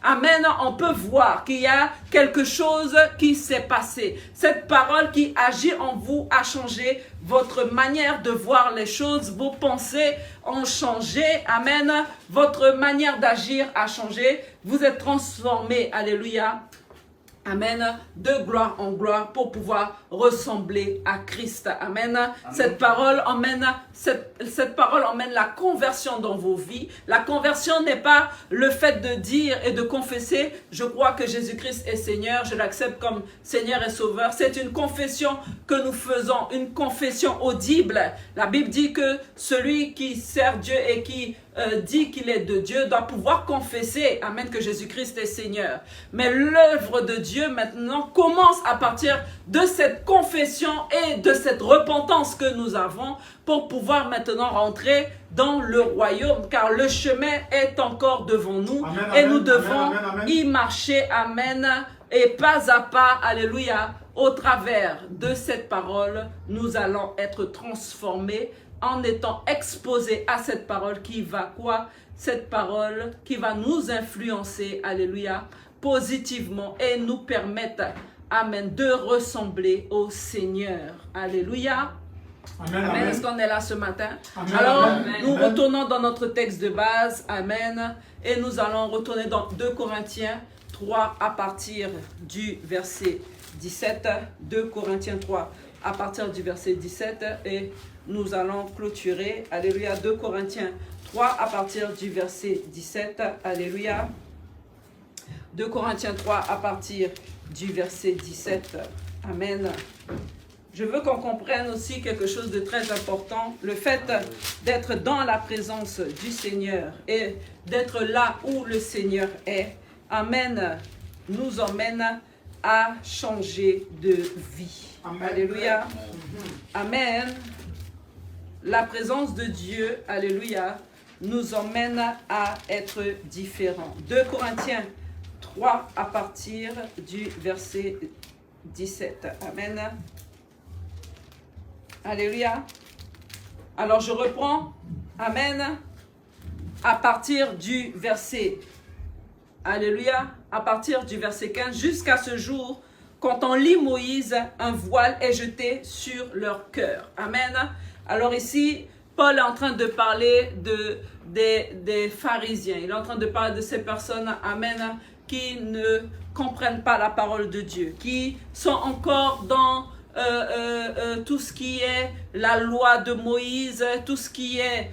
Speaker 1: amen, on peut voir qu'il y a quelque chose qui s'est passé. Cette parole qui agit en vous a changé votre manière de voir les choses. Vos pensées ont changé. Amen. Votre manière d'agir a changé. Vous êtes transformé. Alléluia. Amen, de gloire en gloire pour pouvoir ressembler à Christ. Amen.
Speaker 2: Amen.
Speaker 1: Cette parole emmène la conversion dans vos vies. La conversion n'est pas le fait de dire et de confesser « Je crois que Jésus-Christ est Seigneur, je l'accepte comme Seigneur et Sauveur ». C'est une confession que nous faisons, une confession audible. La Bible dit que celui qui sert Dieu et qui dit qu'il est de Dieu doit pouvoir confesser, amen, que Jésus-Christ est Seigneur. Mais l'œuvre de Dieu maintenant commence à partir de cette confession et de cette repentance que nous avons pour pouvoir maintenant rentrer dans le royaume, car le chemin est encore devant nous.
Speaker 2: Amen,
Speaker 1: et
Speaker 2: amen,
Speaker 1: nous devons
Speaker 2: amen, amen, amen.
Speaker 1: y marcher, amen, et pas à pas, alléluia, au travers de cette parole, nous allons être transformés en étant exposés à cette parole qui va quoi? Cette parole qui va nous influencer, alléluia, positivement et nous permettre, amen, de ressembler au Seigneur. Alléluia.
Speaker 2: Amen,
Speaker 1: Amen.
Speaker 2: amen.
Speaker 1: Est-ce qu'on est là ce matin?
Speaker 2: Amen,
Speaker 1: Alors,
Speaker 2: amen,
Speaker 1: nous
Speaker 2: amen.
Speaker 1: retournons dans notre texte de base. Amen. Et nous allons retourner dans 2 Corinthiens 3 à partir du verset 17. 2 Corinthiens 3 à partir du verset 17. Et nous allons clôturer. Alléluia. 2 Corinthiens 3 à partir du verset 17. Alléluia. 2 Corinthiens 3 à partir du verset 17. Amen. Je veux qu'on comprenne aussi quelque chose de très important. Le fait d'être dans la présence du Seigneur et d'être là où le Seigneur est, amen, nous emmène à changer de vie.
Speaker 2: Amen.
Speaker 1: Alléluia. Amen. La présence de Dieu, alléluia, nous emmène à être différents. 2 Corinthiens 3 à partir du verset 17. Amen. Alléluia. Alors je reprends. Amen. À partir du verset. Alléluia. À partir du verset 15 jusqu'à ce jour, quand on lit Moïse, un voile est jeté sur leur cœur. Amen. Alors ici, Paul est en train de parler des pharisiens. Il est en train de parler de ces personnes, amen, qui ne comprennent pas la parole de Dieu, qui sont encore dans tout ce qui est la loi de Moïse, tout ce qui est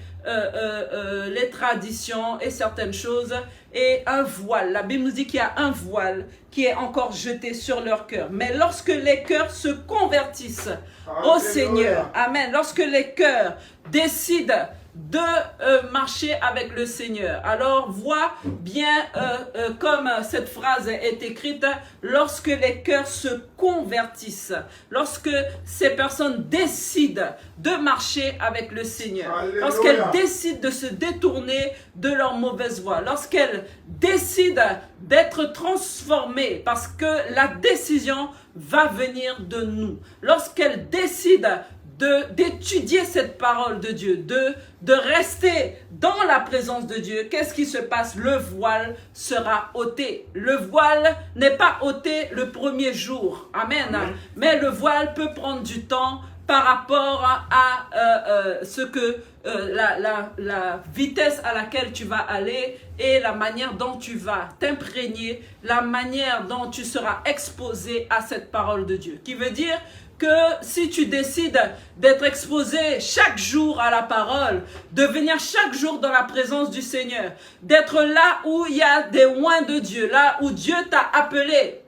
Speaker 1: les traditions et certaines choses, et un voile. La Bible nous dit qu'il y a un voile qui est encore jeté sur leur cœur. Mais lorsque les cœurs se convertissent au Seigneur, amen, lorsque les cœurs décident de marcher avec le Seigneur. Alors, vois bien comme cette phrase est écrite, lorsque les cœurs se convertissent, lorsque ces personnes décident de marcher avec le Seigneur, lorsqu'elles décident de se détourner de leur mauvaise voie, lorsqu'elles décident d'être transformées, parce que la décision va venir de nous, lorsqu'elles décident d'étudier cette parole de Dieu, de rester dans la présence de Dieu, qu'est-ce qui se passe? Le voile sera ôté. Le voile n'est pas ôté le premier jour. Amen. Amen. Mais le voile peut prendre du temps par rapport à ce que la vitesse à laquelle tu vas aller et la manière dont tu vas t'imprégner, la manière dont tu seras exposé à cette parole de Dieu. Qui veut dire que si tu décides d'être exposé chaque jour à la parole, de venir chaque jour dans la présence du Seigneur, d'être là où il y a des oints de Dieu, là où Dieu t'a appelé,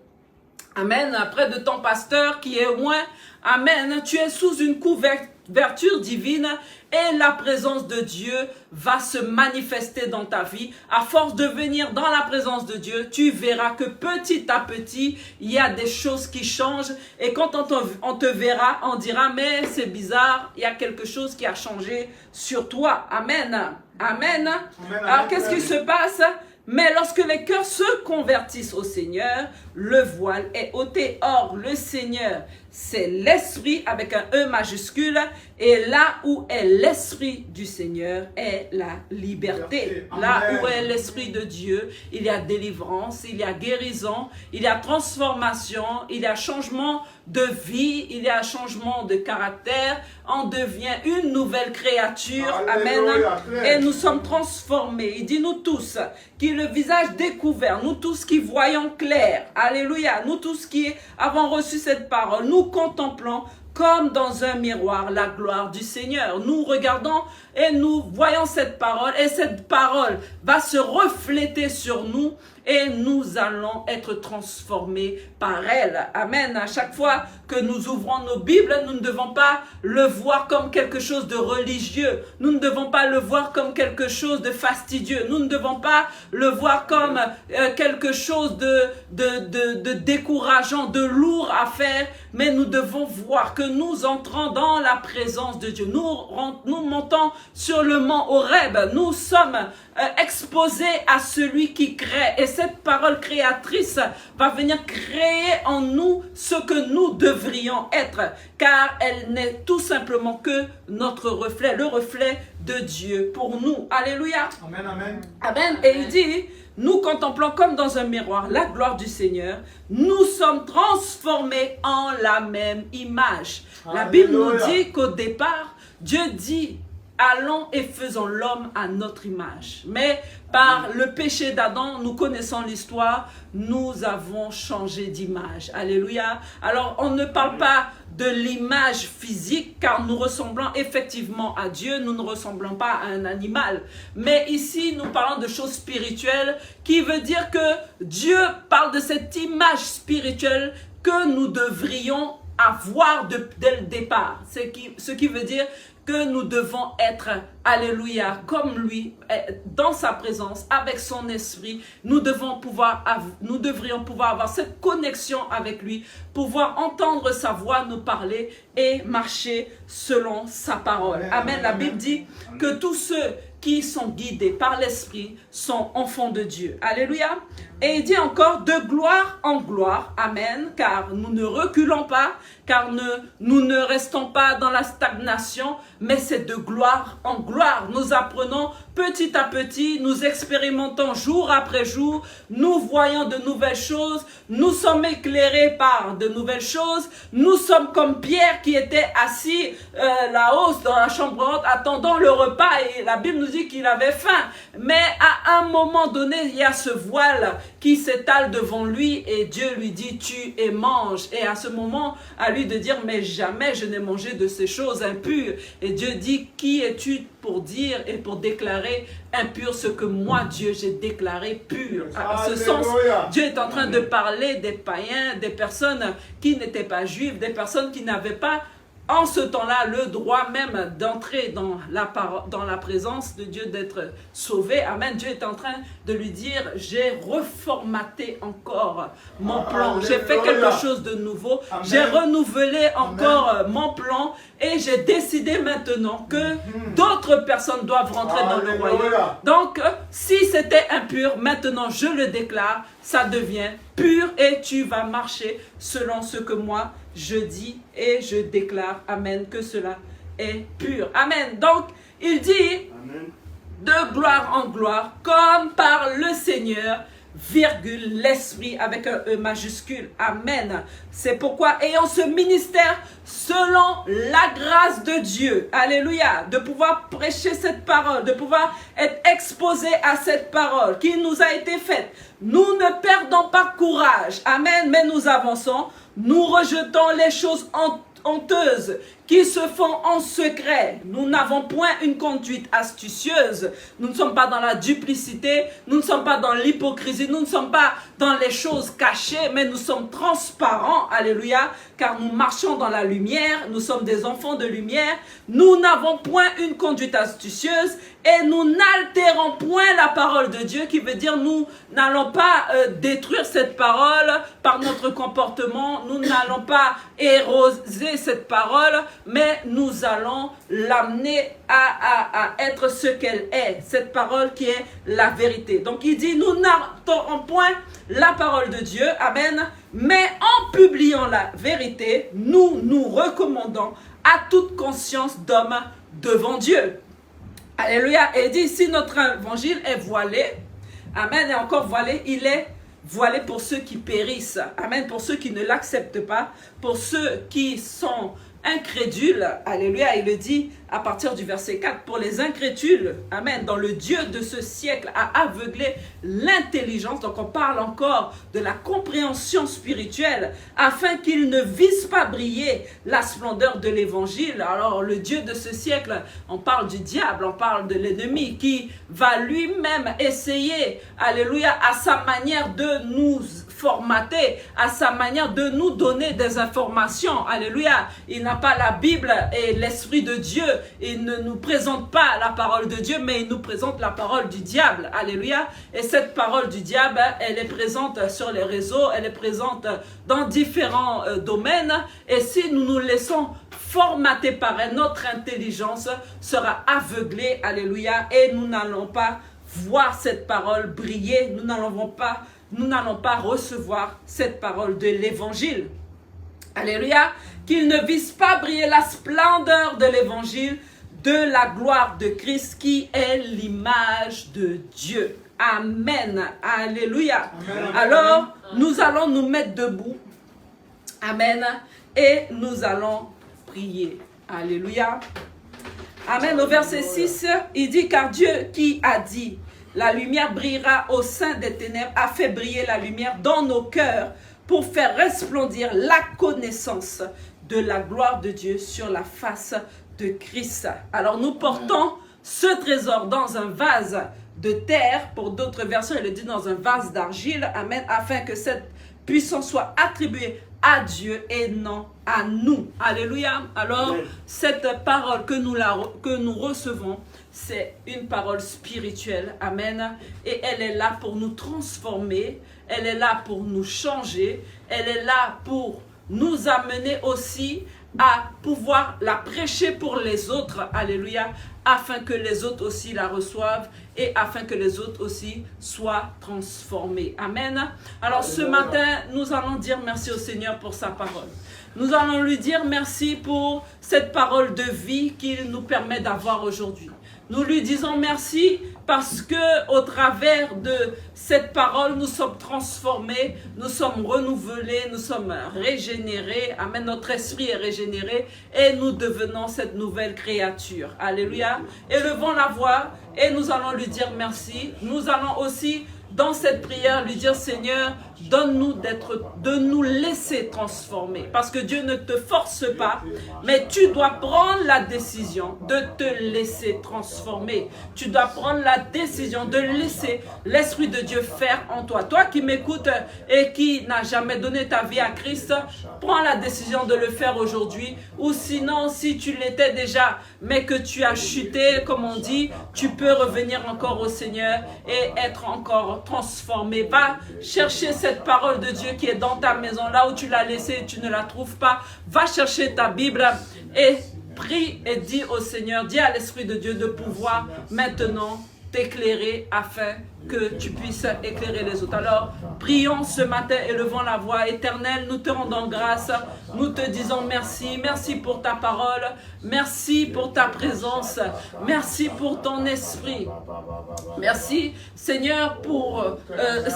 Speaker 1: amen, après de ton pasteur qui est oint, amen, tu es sous une couverture divine et la présence de Dieu va se manifester dans ta vie. À force de venir dans la présence de Dieu, tu verras que petit à petit, il y a des choses qui changent. Et quand on te verra, on dira, mais c'est bizarre, il y a quelque chose qui a changé sur toi. Amen. Amen. Amen. Alors, qu'est-ce qui se passe? Mais lorsque les cœurs se convertissent au Seigneur, le voile est ôté. Or, le Seigneur, c'est l'Esprit avec un E majuscule. Et là où est l'Esprit du Seigneur est la liberté. Là où est l'Esprit de Dieu, il y a délivrance, il y a guérison, il y a transformation, il y a changement de vie, il y a changement de caractère. On devient une nouvelle créature. Alléluia. Amen. Et nous sommes transformés. Il dit nous tous, qui le visage découvert, nous tous qui voyons clair. Alléluia. Nous tous qui avons reçu cette parole, nous contemplons comme dans un miroir la gloire du Seigneur. Nous regardons et nous voyons cette parole et cette parole va se refléter sur nous et nous allons être transformés par elle. Amen. À chaque fois que nous ouvrons nos Bibles, nous ne devons pas le voir comme quelque chose de religieux. Nous ne devons pas le voir comme quelque chose de fastidieux. Nous ne devons pas le voir comme quelque chose de décourageant, de lourd à faire. Mais nous devons voir que nous entrons dans la présence de Dieu. Nous montons sur le mont Horeb. Nous sommes exposés à celui qui crée. Et cette parole créatrice va venir créer en nous ce que nous devrions être. Car elle n'est tout simplement que notre reflet, le reflet de Dieu pour nous. Alléluia. Amen, amen. Amen. Et il dit, nous contemplons comme dans un miroir la gloire du Seigneur. Nous sommes transformés en la même image. Alléluia. La Bible nous dit qu'au départ, Dieu dit, allons et faisons l'homme à notre image. Mais par le péché d'Adam, nous connaissons l'histoire, nous avons changé d'image. Alléluia. Alors, on ne parle pas de l'image physique, car nous ressemblons effectivement à Dieu, nous ne ressemblons pas à un animal. Mais ici, nous parlons de choses spirituelles, qui veut dire que Dieu parle de cette image spirituelle que nous devrions avoir dès le départ. Ce qui veut dire que nous devons être, alléluia, comme lui, dans sa présence, avec son esprit. Nous devrions pouvoir avoir cette connexion avec lui, pouvoir entendre sa voix nous parler et marcher selon sa parole. Amen. La Bible dit que tous ceux qui sont guidés par l'Esprit sont enfants de Dieu. Alléluia. Et il dit encore de gloire en gloire. Amen. Car nous ne reculons pas, car nous ne restons pas dans la stagnation, mais c'est de gloire en gloire. Nous apprenons petit à petit, nous expérimentons jour après jour, nous voyons de nouvelles choses, nous sommes éclairés par de nouvelles choses, nous sommes comme Pierre qui était assis là-haut dans la chambre haute, attendant le repas, et la Bible nous dit qu'il avait faim. Mais à un moment donné, il y a ce voile qui s'étale devant lui et Dieu lui dit, tue et mange. Et à ce moment, à lui de dire, mais jamais je n'ai mangé de ces choses impures. Et Dieu dit, qui es-tu pour dire et pour déclarer impur ce que moi, Dieu, j'ai déclaré pur. À ce sens, Dieu est en train de parler des païens, des personnes qui n'étaient pas juives, des personnes qui n'avaient pas en ce temps-là, le droit même d'entrer dans la présence de Dieu, d'être sauvé. Amen. Dieu est en train de lui dire, j'ai reformaté encore mon plan. J'ai fait quelque chose de nouveau. J'ai renouvelé encore mon plan. Et j'ai décidé maintenant que d'autres personnes doivent rentrer dans le royaume. Donc, si c'était impur, maintenant je le déclare, ça devient pur et tu vas marcher selon ce que moi je dis et je déclare, amen, que cela est pur. Amen. Donc, il dit, de gloire en gloire, comme par le Seigneur, virgule, l'Esprit avec un E majuscule. Amen. C'est pourquoi, ayant ce ministère, selon la grâce de Dieu, alléluia, de pouvoir prêcher cette parole, de pouvoir être exposé à cette parole qui nous a été faite, nous ne perdons pas courage. Amen. Mais nous avançons, nous rejetons les choses honteuses qui se font en secret. Nous n'avons point une conduite astucieuse. Nous ne sommes pas dans la duplicité. Nous ne sommes pas dans l'hypocrisie. Nous ne sommes pas dans les choses cachées, mais nous sommes transparents. Alléluia. Car nous marchons dans la lumière. Nous sommes des enfants de lumière. Nous n'avons point une conduite astucieuse et nous n'altérons point la parole de Dieu, qui veut dire nous n'allons pas détruire cette parole par notre comportement. Nous n'allons pas éroser cette parole, mais nous allons l'amener à être ce qu'elle est, cette parole qui est la vérité. Donc il dit, nous n'altérons point la parole de Dieu, amen, mais en publiant la vérité, nous nous recommandons à toute conscience d'homme devant Dieu. Alléluia. Et il dit, si notre évangile est voilé, amen, et encore voilé, il est voilé pour ceux qui périssent, amen, pour ceux qui ne l'acceptent pas, pour ceux qui sont incrédules, alléluia, il le dit à partir du verset 4, pour les incrédules, amen, dans le Dieu de ce siècle a aveuglé l'intelligence, donc on parle encore de la compréhension spirituelle, afin qu'ils ne vissent pas briller la splendeur de l'évangile. Alors le Dieu de ce siècle, on parle du diable, on parle de l'ennemi qui va lui-même essayer, alléluia, à sa manière de nous formater, à sa manière de nous donner des informations. Alléluia. Il n'a pas la Bible et l'Esprit de Dieu. Il ne nous présente pas la parole de Dieu, mais il nous présente la parole du diable. Alléluia. Et cette parole du diable, elle est présente sur les réseaux, elle est présente dans différents domaines. Et si nous nous laissons formater par elle, notre intelligence sera aveuglée. Alléluia. Et nous n'allons pas voir cette parole briller. Nous n'allons pas recevoir cette parole de l'évangile. Alléluia. Qu'ils ne vissent pas briller la splendeur de l'évangile, de la gloire de Christ qui est l'image de Dieu. Amen. Alléluia. Amen. Alors, nous allons nous mettre debout. Amen. Et nous allons prier. Alléluia. Amen. Au verset 6, il dit, car Dieu qui a dit, la lumière brillera au sein des ténèbres, a fait briller la lumière dans nos cœurs pour faire resplendir la connaissance de la gloire de Dieu sur la face de Christ. Alors nous portons ce trésor dans un vase de terre, pour d'autres versions il le dit dans un vase d'argile, amen, afin que cette puissance soit attribuée à Dieu et non à nous. Alléluia. Alors cette parole que nous recevons, c'est une parole spirituelle, amen, et elle est là pour nous transformer, elle est là pour nous changer, elle est là pour nous amener aussi à pouvoir la prêcher pour les autres, alléluia, afin que les autres aussi la reçoivent et afin que les autres aussi soient transformés. Amen. Alors ce matin, nous allons dire merci au Seigneur pour sa parole. Nous allons lui dire merci pour cette parole de vie qu'il nous permet d'avoir aujourd'hui. Nous lui disons merci parce que au travers de cette parole, nous sommes transformés, nous sommes renouvelés, nous sommes régénérés. Amen. Notre esprit est régénéré et nous devenons cette nouvelle créature. Alléluia. Élevons la voix et nous allons lui dire merci. Nous allons aussi dans cette prière, lui dire, Seigneur, donne-nous de nous laisser transformer. Parce que Dieu ne te force pas, mais tu dois prendre la décision de te laisser transformer. Tu dois prendre la décision de laisser l'Esprit de Dieu faire en toi. Toi qui m'écoutes et qui n'as jamais donné ta vie à Christ, prends la décision de le faire aujourd'hui. Ou sinon, si tu l'étais déjà, mais que tu as chuté, comme on dit, tu peux revenir encore au Seigneur et être encore transformé. Va chercher cette parole de Dieu qui est dans ta maison, là où tu l'as laissée et tu ne la trouves pas. Va chercher ta Bible et prie et dis au Seigneur, dis à l'Esprit de Dieu de pouvoir maintenant t'éclairer afin que tu puisses éclairer les autres. Alors, prions ce matin, élevons la voix. Éternelle, nous te rendons grâce, nous te disons merci. Merci pour ta parole, merci pour ta présence, merci pour ton esprit. Merci, Seigneur, pour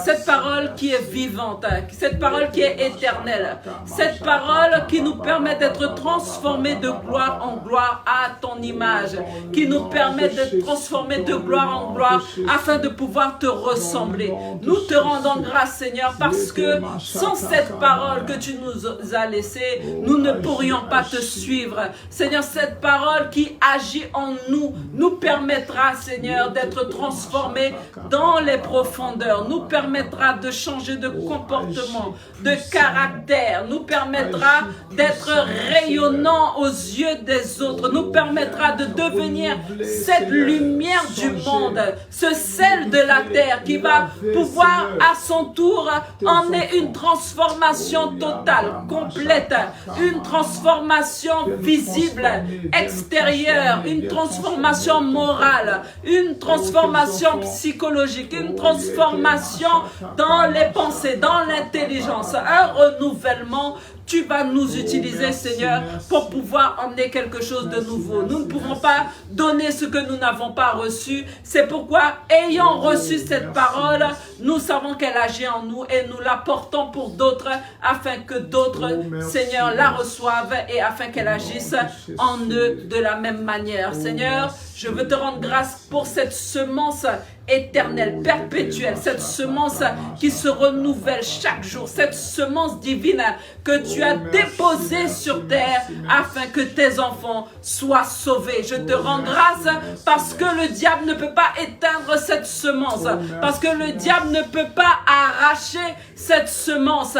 Speaker 1: cette parole qui est vivante, cette parole qui est éternelle, cette parole qui nous permet d'être transformés de gloire en gloire à ton image, qui nous permet d'être transformés de gloire en gloire afin de pouvoir te ressembler. Nous te rendons grâce, Seigneur, parce que sans cette parole que tu nous as laissée, nous ne pourrions pas te suivre. Seigneur, cette parole qui agit en nous, nous permettra, Seigneur, d'être transformés dans les profondeurs, nous permettra de changer de comportement, de caractère, nous permettra d'être rayonnants aux yeux des autres, nous permettra de devenir cette lumière du monde, ce sel de la terre qui va pouvoir à son tour emmener une transformation totale, complète, une transformation visible, extérieure, une transformation morale, une transformation psychologique, une transformation dans les pensées, dans l'intelligence, un renouvellement. Tu vas nous utiliser, Seigneur, pour pouvoir emmener quelque chose de nouveau. Nous ne pouvons pas donner ce que nous n'avons pas reçu. C'est pourquoi, ayant reçu cette parole, nous savons qu'elle agit en nous et nous la portons pour d'autres, afin que d'autres, Seigneur, la reçoivent et afin qu'elle agisse en eux de la même manière. Seigneur, je veux te rendre grâce pour cette semence éternelle, perpétuelle, cette semence qui se renouvelle chaque jour, cette semence divine que tu as déposée sur terre afin que tes enfants soient sauvés. Je te rends grâce parce que le diable ne peut pas éteindre cette semence, parce que le diable ne peut pas arracher cette semence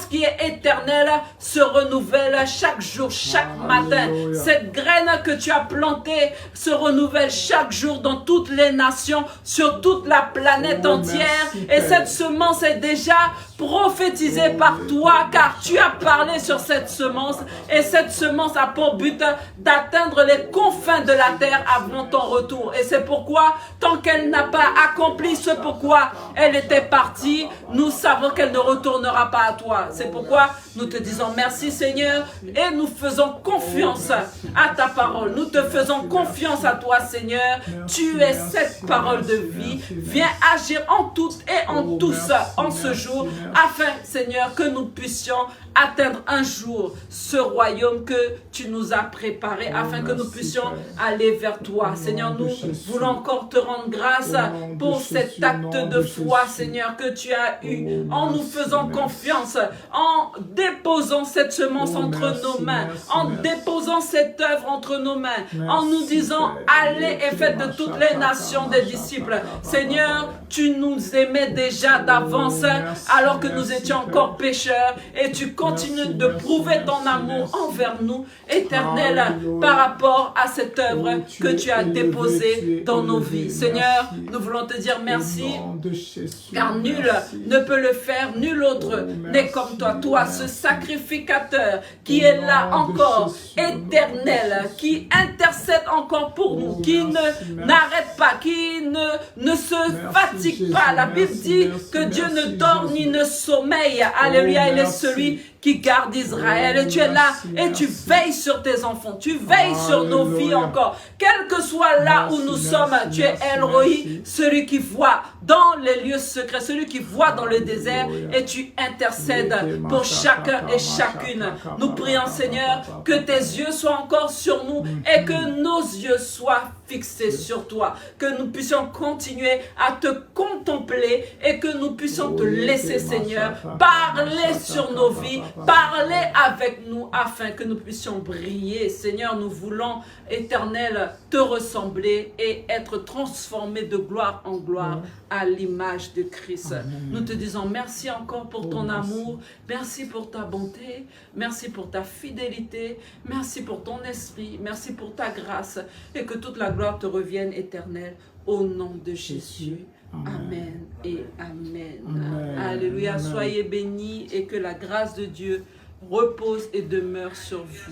Speaker 1: qui est éternelle se renouvelle chaque jour, chaque matin. Cette graine que tu as plantée se renouvelle chaque jour dans toutes les nations, sur toute la planète entière. Et cette semence est déjà prophétisée par toi, car tu as parlé sur cette semence. Et cette semence a pour but d'atteindre les confins de la terre avant ton retour. Et c'est pourquoi, tant qu'elle n'a pas accompli ce pourquoi elle était partie, nous savons qu'elle ne retournera pas à toi. C'est pourquoi nous te disons merci, Seigneur, et nous faisons confiance à ta parole. Nous te faisons confiance à toi, Seigneur. Tu es cette parole de vie. Viens agir en toutes et en tous en ce jour, afin, Seigneur, que nous puissions atteindre un jour ce royaume que tu nous as préparé, afin que nous puissions aller vers toi. Seigneur, nous voulons encore te rendre grâce pour cet acte de foi, Seigneur, que tu as eu, en nous faisant confiance, en déposant cette semence entre nos mains, en déposant cette œuvre entre nos mains, en nous disant, allez et faites de toutes les nations des disciples. Seigneur, tu nous aimais déjà d'avance, alors que nous étions encore pécheurs, et tu continues de prouver ton amour envers nous, Éternel, par rapport à cette œuvre que tu as déposée dans nos vies. Seigneur, nous voulons te dire merci, car nul ne peut le faire, nul autre n'est comme toi. Toi, ce sacrificateur qui est là encore, éternel, qui intercède encore pour nous, qui ne n'arrête pas, qui ne se fatigue pas. La Bible dit que Dieu ne dort ni ne sommeille. Alléluia, il est celui qui garde Israël. Et tu es là et tu veilles sur tes enfants. Tu veilles sur nos vies encore. Quel que soit là où nous sommes, tu es El Roi, celui qui voit dans les lieux secrets, celui qui voit dans le désert, et tu intercèdes pour chacun et chacune. Nous prions, Seigneur, que tes yeux soient encore sur nous et que nos yeux soient fixés sur toi, que nous puissions continuer à te contempler et que nous puissions te laisser, Seigneur, parler sur nos vies, parler avec nous afin que nous puissions briller. Seigneur, nous voulons, Éternel, te ressembler et être transformés de gloire en gloire à l'image de Christ. Nous te disons merci encore pour ton amour, merci pour ta bonté, merci pour ta fidélité, merci pour ton esprit, merci pour ta grâce et que toute la gloire te revienne, Éternel, au nom de Jésus. Amen et amen. Alléluia, soyez bénis et que la grâce de Dieu repose et demeure sur vous.